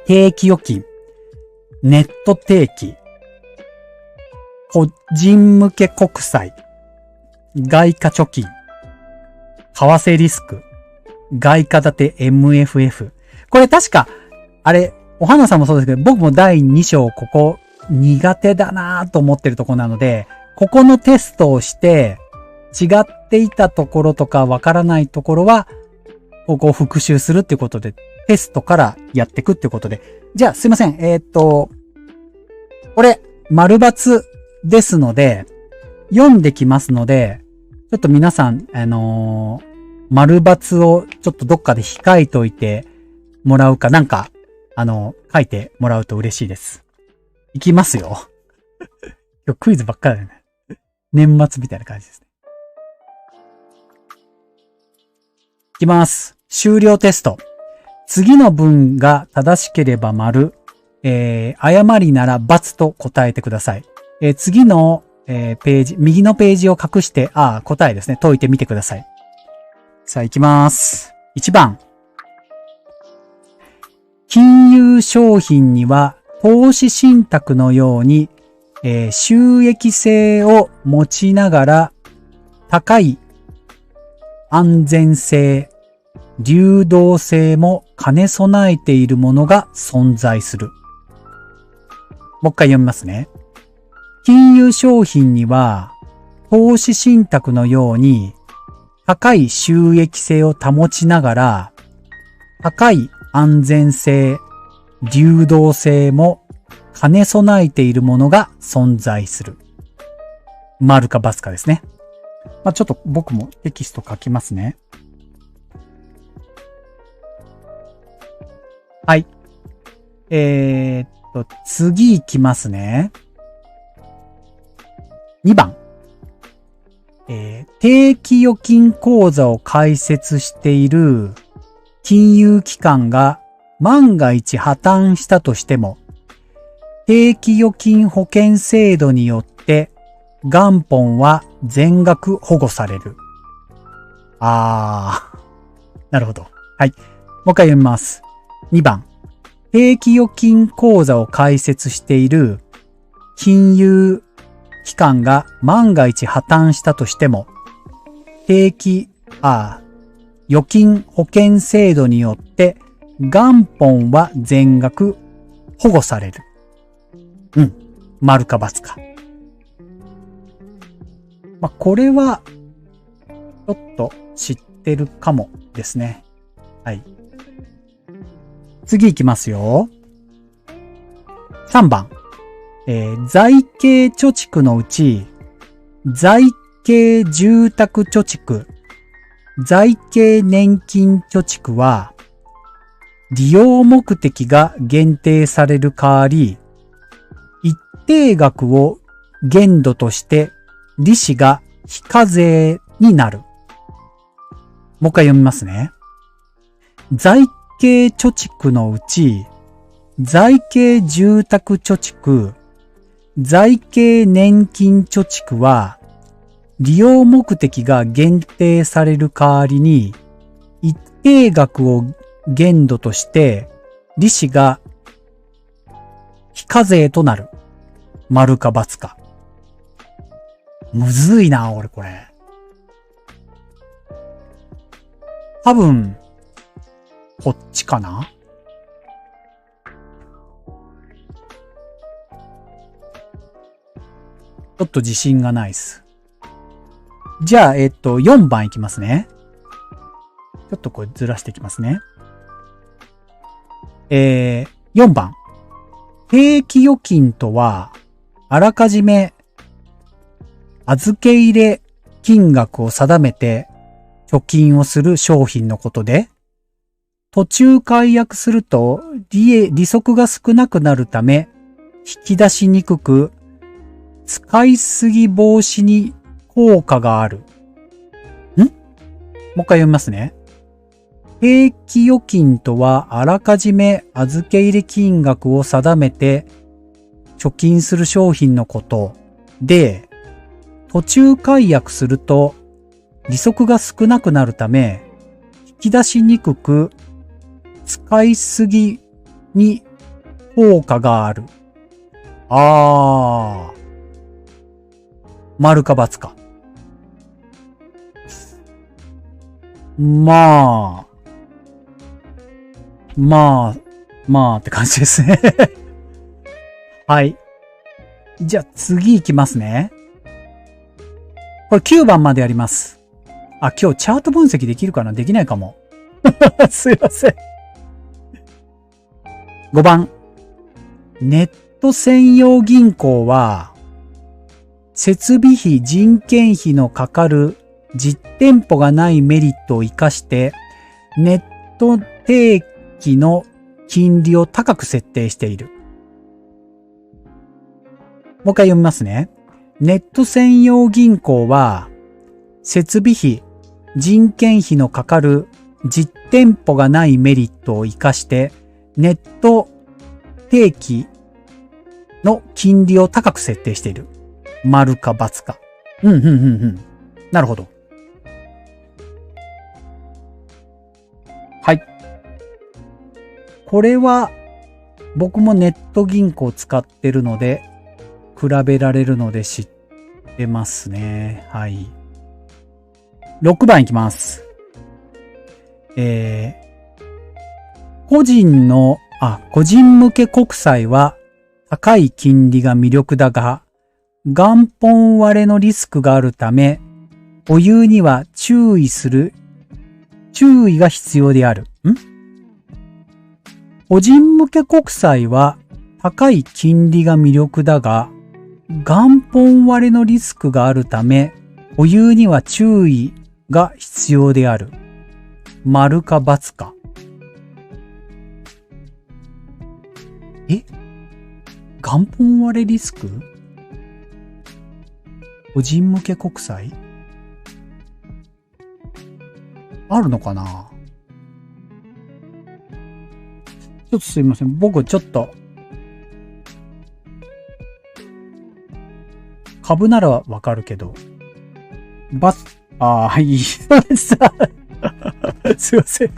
定期預金、ネット定期、個人向け国債、外貨貯金、為替リスク、外貨建て MFF。これ確か、あれ、お花さんもそうですけど、僕も第2章ここ苦手だなぁと思ってるところなので、ここのテストをして、違っていたところとかわからないところは、ここを復習するっていうことで、テストからやっていくっていうことで。じゃあ、すいません。これ、丸×ですので、読んできますので、ちょっと皆さん、丸×をちょっとどっかで控えといてもらうかなんか、書いてもらうと嬉しいです。いきますよ。今日クイズばっかりだよね。年末みたいな感じですね。いきます。終了テスト。次の文が正しければ丸、誤りなら×と答えてください。次の、ページ、右のページを隠して、答えですね。解いてみてください。さあ、いきます。1番。金融商品には投資信託のように、収益性を持ちながら高い安全性、流動性も兼ね備えているものが存在する。もう一回読みますね。金融商品には、投資信託のように高い収益性を保ちながら、高い安全性、流動性も兼ね備えているものが存在する。丸か×かですね。ちょっと僕もテキスト書きますね。はい。次行きますね。2番。定期預金口座を開設している金融機関が万が一破綻したとしても、定期預金保険制度によって元本は全額保護される。なるほど。はい。もう一回読みます。2番。定期預金口座を開設している金融機関が万が一破綻したとしても、預金保険制度によって元本は全額保護される。丸か×か。これは、ちょっと知ってるかもですね。はい。次行きますよ。3番。財形貯蓄のうち、財形住宅貯蓄、財形年金貯蓄は、利用目的が限定される代わり、一定額を限度として利子が非課税になる。もう一回読みますね。財形貯蓄のうち、財形住宅貯蓄、財形年金貯蓄は、利用目的が限定される代わりに、一定額を限度として、利子が非課税となる。丸か×か。むずいな、俺これ。多分、こっちかな？ちょっと自信がないです。じゃあ、4番いきますね。ちょっとこれずらしていきますね。4番。定期預金とは、あらかじめ預け入れ金額を定めて貯金をする商品のことで、途中解約すると利息が少なくなるため、引き出しにくく、使いすぎ防止に効果がある。もう一回読みますね。定期預金とはあらかじめ預け入れ金額を定めて貯金する商品のことで、途中解約すると利息が少なくなるため、引き出しにくく、使いすぎに効果がある。丸か×か。まあって感じですね。はい。じゃあ次行きますね。これ9番までやります。今日チャート分析できるかな？できないかも。すいません。5番。ネット専用銀行は、設備費、人件費のかかる実店舗がないメリットを活かして、ネット定期の金利を高く設定している。もう一回読みますね。ネット専用銀行は、設備費、人件費のかかる実店舗がないメリットを活かして、ネット定期の金利を高く設定している。丸か×か。なるほど。はい。これは僕もネット銀行を使ってるので、比べられるので知ってますね。はい。6番いきます。個人向け国債は高い金利が魅力だが、元本割れのリスクがあるため、保有には注意が必要である。個人向け国債は高い金利が魅力だが、元本割れのリスクがあるため、保有には注意が必要である。丸か×か。元本割れリスク？個人向け国債？あるのかな？ちょっとすいません。僕ちょっと、株ならわかるけど、はい、そうです。すいません。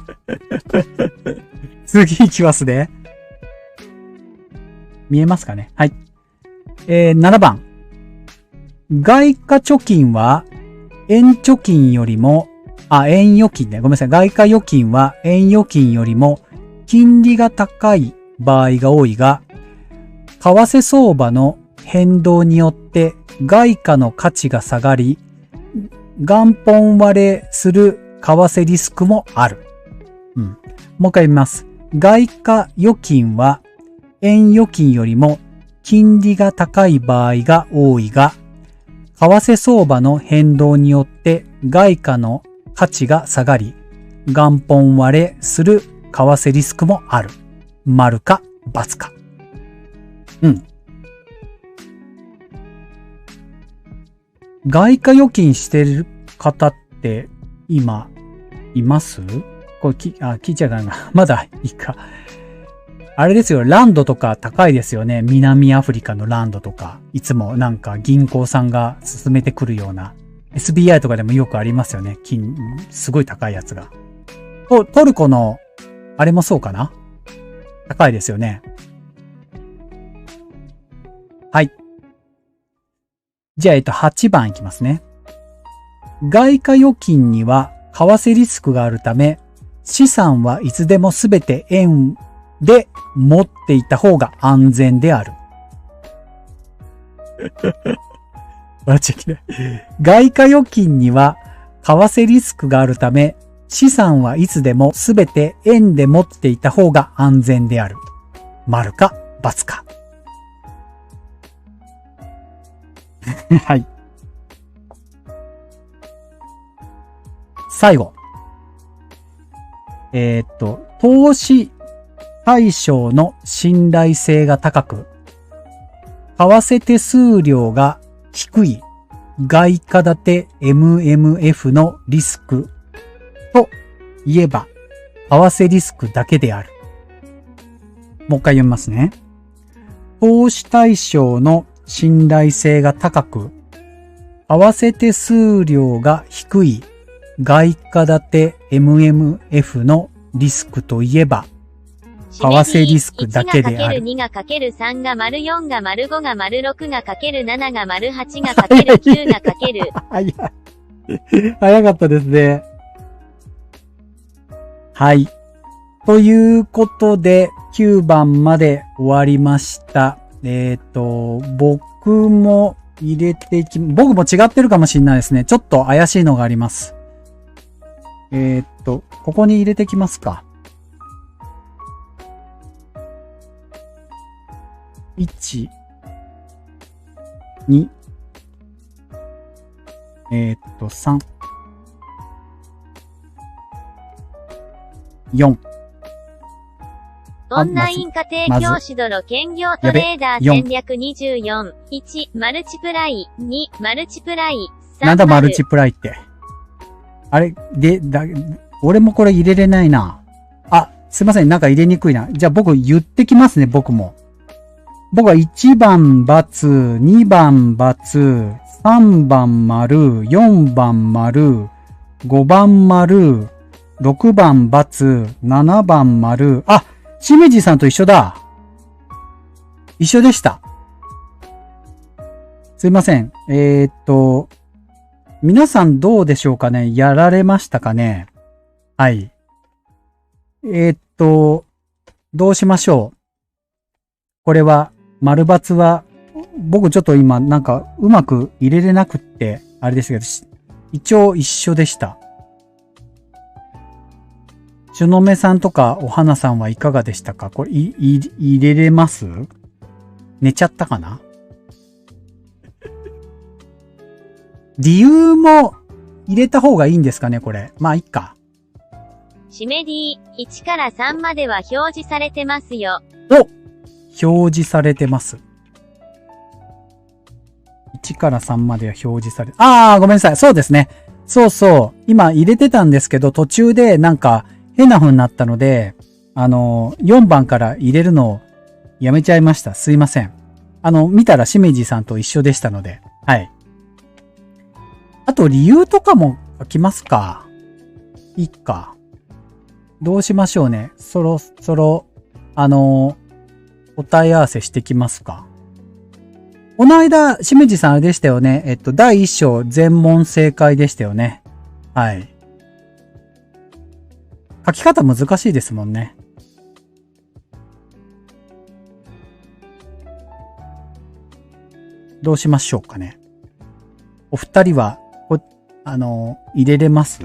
次行きますね。見えますかね？はい。7番。外貨貯金は、円貯金よりも、円預金ね。ごめんなさい。外貨預金は円預金よりも金利が高い場合が多いが、為替相場の変動によって外貨の価値が下がり、元本割れする為替リスクもある。もう一回見ます。外貨預金は円預金よりも金利が高い場合が多いが、為替相場の変動によって外貨の価値が下がり、元本割れする為替リスクもある。丸か×か。外貨預金してる方って今います？これ聞いちゃうかな。まだいいか。あれですよ、ランドとか高いですよね。南アフリカのランドとか、いつもなんか銀行さんが進めてくるような、SBI とかでもよくありますよね。すごい高いやつが。トルコの、あれもそうかな？高いですよね。はい。じゃあ、8番いきますね。外貨預金には為替リスクがあるため、資産はいつでもすべて円で持っていた方が安全である。笑っちゃいけない。外貨預金には為替リスクがあるため、資産はいつでもすべて円で持っていた方が安全である。丸か×か。はい。最後。投資対象の信頼性が高く、為替手数料が低い外貨建て MMF のリスクといえば、為替リスクだけである。もう一回読みますね。投資対象の信頼性が高く、為替手数料が低い外貨建て MMF のリスクといえば、為替リスクだけである。1が ×2 が ×3 が ×4 が ×5 が ×6 が ×7 が ×8 が ×9 が ×。早かったですね。はい。ということで、9番まで終わりました。僕も僕も違ってるかもしれないですね。ちょっと怪しいのがあります。ここに入れてきますか。1、2、3、4。オンライン家庭教師泥兼業トレーダー戦略24。1、マルチプライ。2、マルチプライ。3、なんだマルチプライって。あれ、俺もこれ入れれないな。すいません。なんか入れにくいな。じゃあ僕言ってきますね、僕も。僕は1番×、2番×、3番丸、4番丸、5番丸、6番×、7番丸。しめじさんと一緒だ。一緒でした。すいません。皆さんどうでしょうかね？やられましたかね？はい。どうしましょう。これは、丸×は、僕ちょっと今なんかうまく入れれなくって、あれですけど、一応一緒でした。しゅのめさんとかお花さんはいかがでしたか？これ、入れれます？寝ちゃったかな？理由も入れた方がいいんですかね、これ。まあ、いっか。シメディ1から3までは表示されてますよ。表示されてます。1から3までは表示され、ごめんなさい。そうですね。そうそう。今入れてたんですけど、途中でなんか変な風になったので、4番から入れるのをやめちゃいました。すいません。見たらしめじさんと一緒でしたので。はい。あと理由とかも書きますか。いいか。どうしましょうね。そろそろ、答え合わせしてきますか。この間、しめじさんあれでしたよね。第1章全問正解でしたよね。はい。書き方難しいですもんね。どうしましょうかね。お二人は、入れれます？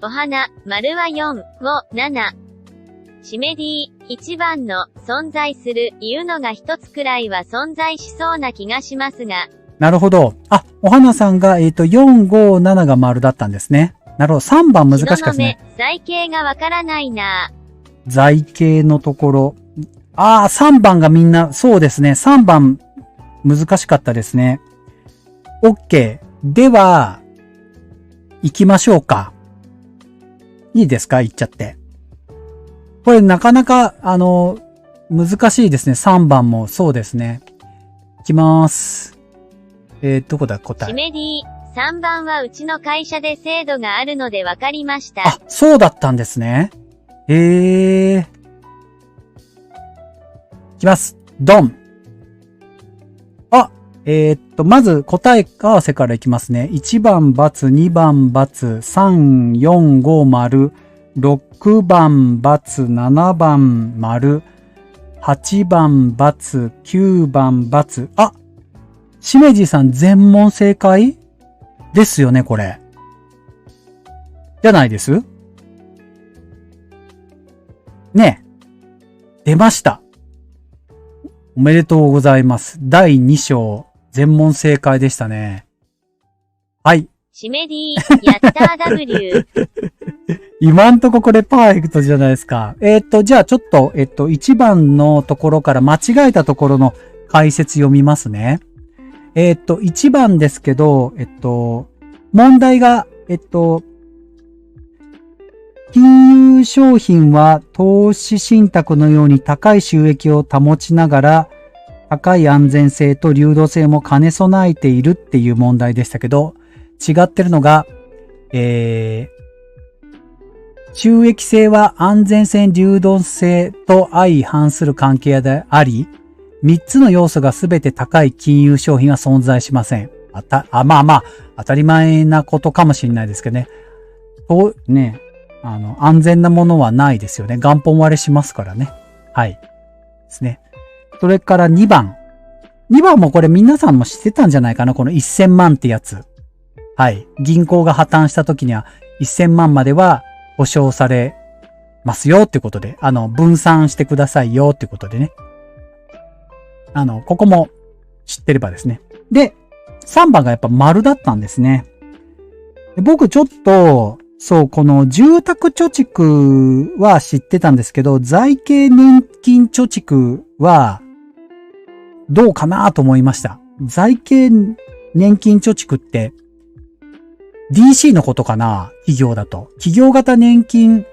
お花、丸は4、5、7。シメディ1番の存在するいうのが一つくらいは存在しそうな気がしますが。なるほど。お花さんが、4、5、7が丸だったんですね。なるほど。3番難しかったですね。財形がわからないな。財形のところ。3番がみんな、そうですね。3番難しかったですね。OK。では、行きましょうか。いいですか？行っちゃって。これなかなか、難しいですね。3番もそうですね。いきまーす。どこだ答え。シメディ3番はうちの会社で制度があるので分かりました。そうだったんですね。いきます。ドン。まず答え合わせからいきますね。1番×、2番×、3、4、5丸、6番×、7番丸、8番×、9番×。しめじさん全問正解ですよね、これ。じゃないですね。出ました。おめでとうございます。第2章、全問正解でしたね。はい。シメディやったー W。今んとここれパーフェクトじゃないですか。じゃあちょっと、1番のところから間違えたところの解説読みますね。1番ですけど、問題が、金融商品は投資信託のように高い収益を保ちながら、高い安全性と流動性も兼ね備えているっていう問題でしたけど、違ってるのが、収益性は安全性、流動性と相反する関係であり、3つの要素がすべて高い金融商品は存在しません。当たり前なことかもしれないですけどね。安全なものはないですよね。元本割れしますからね。はい。ですね。それから2番。2番もこれ皆さんも知ってたんじゃないかな。この1000万ってやつ。はい。銀行が破綻した時には1000万までは保証されますよってことで、分散してくださいよってことでね。ここも知ってればですね。で、3番がやっぱ丸だったんですね。で僕ちょっと、この住宅貯蓄は知ってたんですけど、財形年金貯蓄はどうかなと思いました。財形年金貯蓄って DC のことかな？企業だと。企業型年金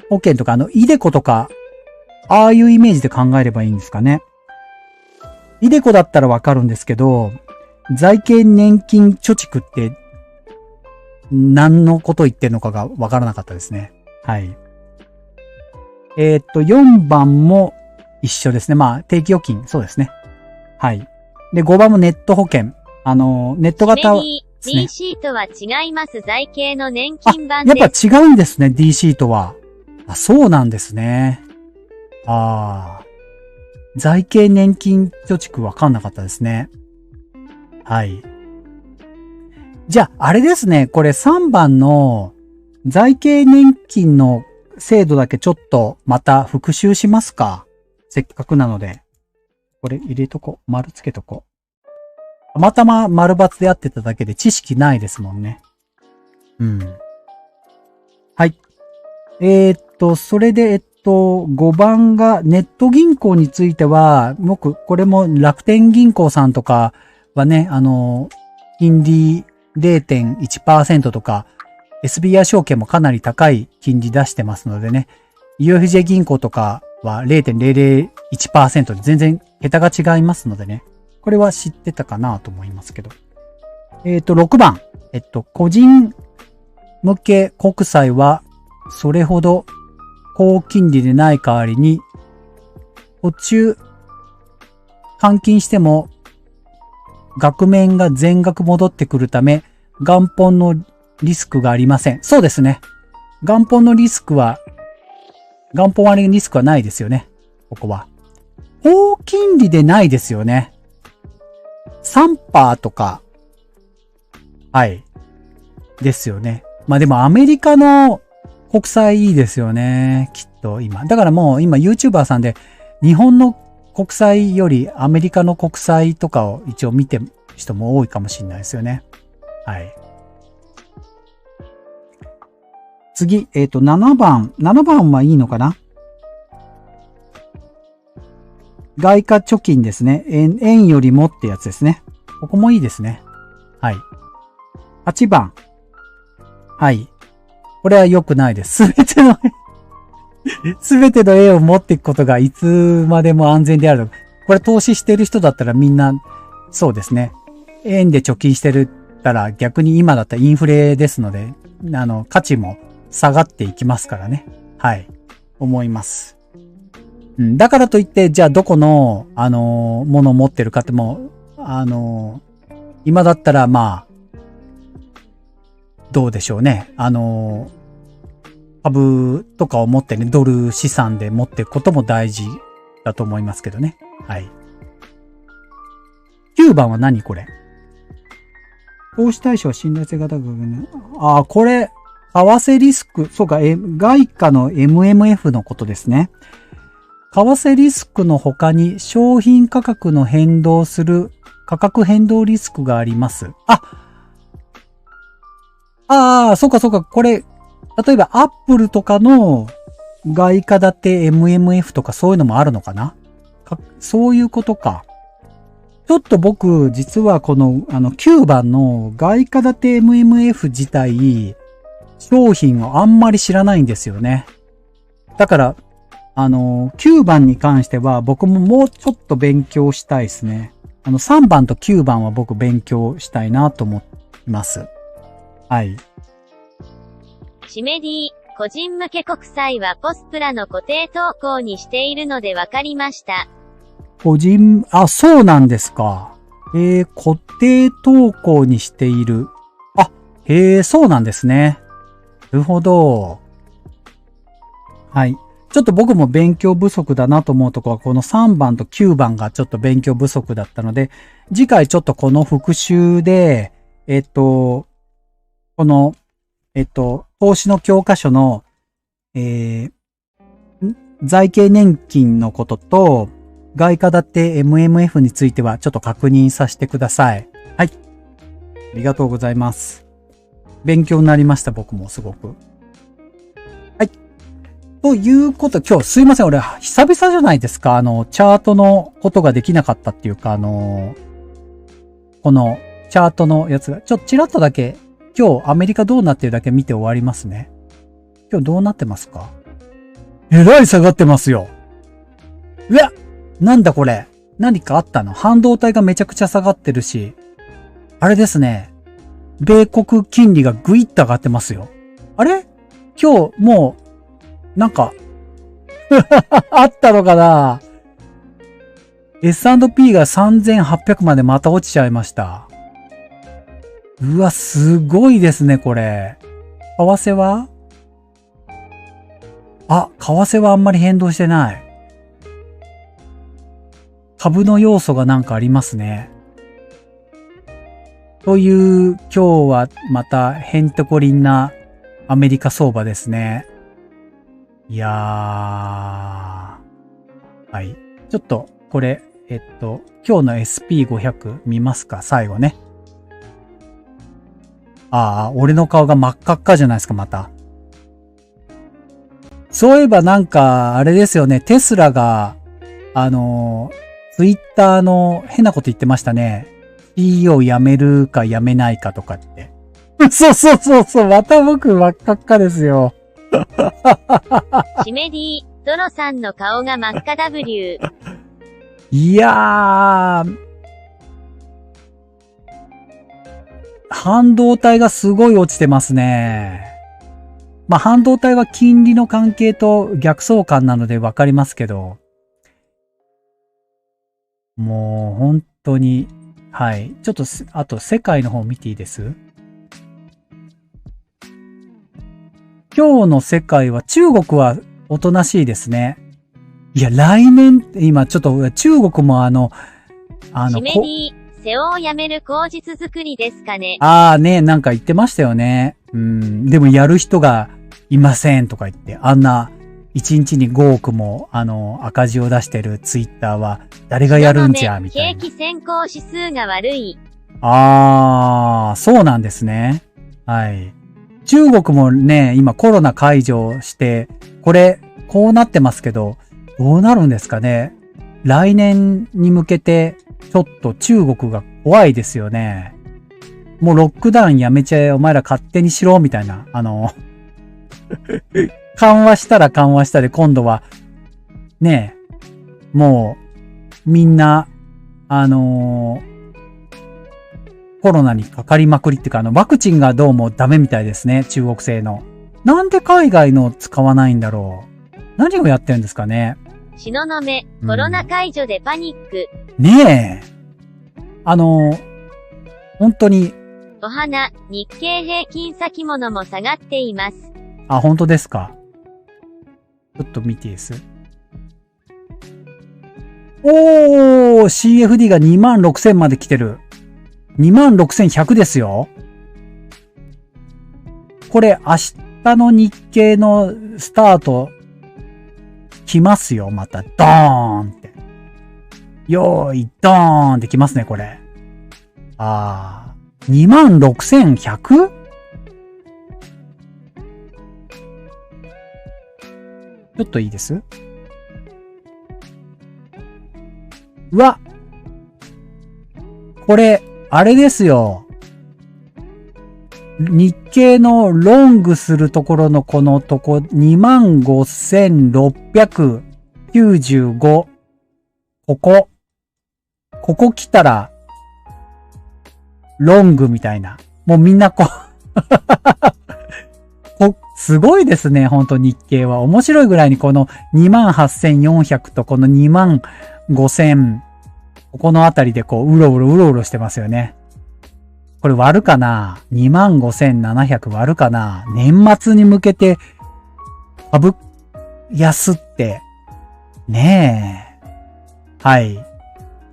保険とか、イデコとか、ああいうイメージで考えればいいんですかね。イデコだったらわかるんですけど、財形年金貯蓄って何のこと言ってるのかがわからなかったですね。はい。4番も一緒ですね。定期預金、そうですね。はい。で、5番もネット保険。ネット型は、DC とは違います。財形の年金版やです。っぱ違うんですね、DC とは。あ、そうなんですね。ああ。財形年金貯蓄わかんなかったですね。はい。じゃあ、あれですね。これ3番の財形年金の制度だけちょっとまた復習しますか。せっかくなので。これ入れとこう。丸つけとこう。たまたま丸×でやってただけで知識ないですもんね。うん。はい。それで、5番がネット銀行については、僕、これも楽天銀行さんとかはね、金利 0.1% とか、SBI 証券もかなり高い金利出してますのでね、UFJ 銀行とかは 0.001% で全然桁が違いますのでね、これは知ってたかなと思いますけど。6番、個人向け国債は、それほど高金利でない代わりに、途中、換金しても、額面が全額戻ってくるため、元本のリスクがありません。そうですね。元本割りリスクはないですよね。ここは。高金利でないですよね。3% とか。はい。ですよね。まあでもアメリカの国債いいですよね。きっと今。だからもう今 YouTuber さんで日本の国債よりアメリカの国債とかを一応見てる人も多いかもしれないですよね。はい。次、7番。7番はいいのかな？外貨貯金ですね。円よりもってやつですね。ここもいいですね。はい。8番。はい。これは良くないです。すべての絵を持っていくことがいつまでも安全である。これ投資してる人だったらみんな、そうですね。円で貯金してるったら逆に今だったらインフレですので、価値も下がっていきますからね。はい。思います。うん。だからといって、じゃあどこの、ものを持ってるかっても、今だったらまあ、どうでしょうね。株とかを持ってね、ドル資産で持っていくことも大事だと思いますけどね。はい。9番は何これ？投資対象は信頼性が高くね。ああ、これ、為替リスク、そうか、外貨の MMF のことですね。為替リスクの他に商品価格の変動する価格変動リスクがあります。そうかそうか、これ、例えばアップルとかの外貨建て MMF とかそういうのもあるのかな？そういうことか。ちょっと僕、実はこの、9番の外貨建て MMF 自体、商品をあんまり知らないんですよね。だから、9番に関しては僕ももうちょっと勉強したいですね。3番と9番は僕勉強したいなと思います。はい。シメディ、個人向け国債はポスプラの固定投稿にしているので分かりました。そうなんですか。固定投稿にしている。そうなんですね。なるほど。はい。ちょっと僕も勉強不足だなと思うところは、この3番と9番がちょっと勉強不足だったので、次回ちょっとこの復習で、この、投資の教科書の、財形年金のことと、外貨建て MMF についてはちょっと確認させてください。はい。ありがとうございます。勉強になりました、僕もすごく。はい。ということ、今日すいません、俺、久々じゃないですか。チャートのことができなかったっていうか、このチャートのやつが、ちらっとだけ、今日アメリカどうなってるだけ見て終わりますね。今日どうなってますか？えらい下がってますよ。うわ！なんだこれ。何かあったの？半導体がめちゃくちゃ下がってるし、あれですね。米国金利がぐいっと上がってますよ。あれ？今日もう、なんか、あったのかな？ S&P が3800までまた落ちちゃいました。うわ、すごいですね、これ。為替はあ、為替はあんまり変動してない。株の要素がなんかありますね。という、今日はまたへんてこりんなアメリカ相場ですね。いやー。はい。ちょっと、これ、今日の SP500 見ますか？最後ね。ああ、俺の顔が真っ赤っかじゃないですか、また。そういえばなんか、あれですよね、テスラが、ツイッターの変なこと言ってましたね。CEO 辞めるか辞めないかとかって。そうそうそうそう、また僕真っ赤っかですよ。シメディ、ゾロさんの顔が真っ赤 W。いやー、半導体がすごい落ちてますね。まあ、半導体は金利の関係と逆相関なのでわかりますけど、もう本当に、はい。ちょっと、あと世界の方見ていいです？今日の世界は中国はおとなしいですね。いや、来年、今ちょっと中国もシメディ、瀬尾を辞める口実作りですかね。ああね、なんか言ってましたよね。でもやる人がいませんとか言って、あんな1日に5億も赤字を出してるツイッターは誰がやるんじゃみたいな。景気先行指数が悪い。ああ、そうなんですね。はい。中国もね、今コロナ解除して、こうなってますけど、どうなるんですかね。来年に向けて、ちょっと中国が怖いですよね。もうロックダウンやめちゃえ、お前ら勝手にしろ、みたいな。緩和したら緩和したで、今度は、ねえ、もう、みんな、コロナにかかりまくりっていうか、ワクチンがどうもダメみたいですね、中国製の。なんで海外の使わないんだろう。何をやってるんですかね。東雲、コロナ解除でパニック。ねえ。本当に。お花、日経平均先物も下がっています。あ、本当ですか。ちょっと見ていいです？おー、CFD が26,000まで来てる。26,100ですよ。これ明日の日経のスタート来ますよ、また。ドーンって。よーい、ドーンって来ますね、これ。あー。26,100？ ちょっといいです？うわ！これ、あれですよ。日経のロングするところのこのとこ、25,695。ここ来たら、ロングみたいな。もうみんなすごいですね、ほんと日経は。面白いぐらいにこの28,400とこの25,000、ここのあたりでこう、うろうろしてますよね。これ割るかな？ 25,700 割るかな？年末に向けて株安って、ねえ。はい。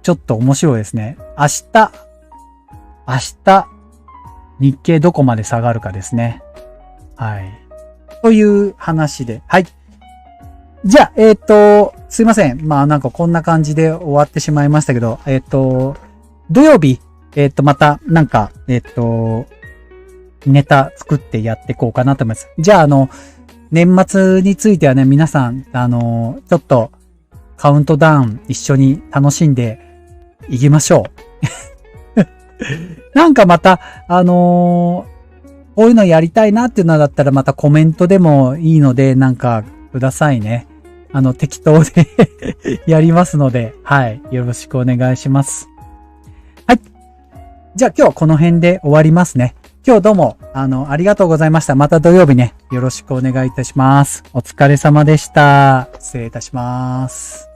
ちょっと面白いですね。明日、日経どこまで下がるかですね。はい。という話で。はい。じゃあ、すいません。まあなんかこんな感じで終わってしまいましたけど、土曜日、またなんか、ネタ作ってやっていこうかなと思います。じゃあ年末についてはね、皆さん、ちょっとカウントダウン一緒に楽しんでいきましょう。なんかまた、こういうのやりたいなっていうのだったらまたコメントでもいいので、なんかくださいね。適当でやりますので、はい。よろしくお願いします。はい。じゃあ今日はこの辺で終わりますね。今日どうも、ありがとうございました。また土曜日ね、よろしくお願いいたします。お疲れ様でした。失礼いたします。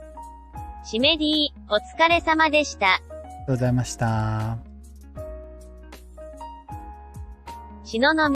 シメディ、お疲れ様でした。ありがとうございました。東雲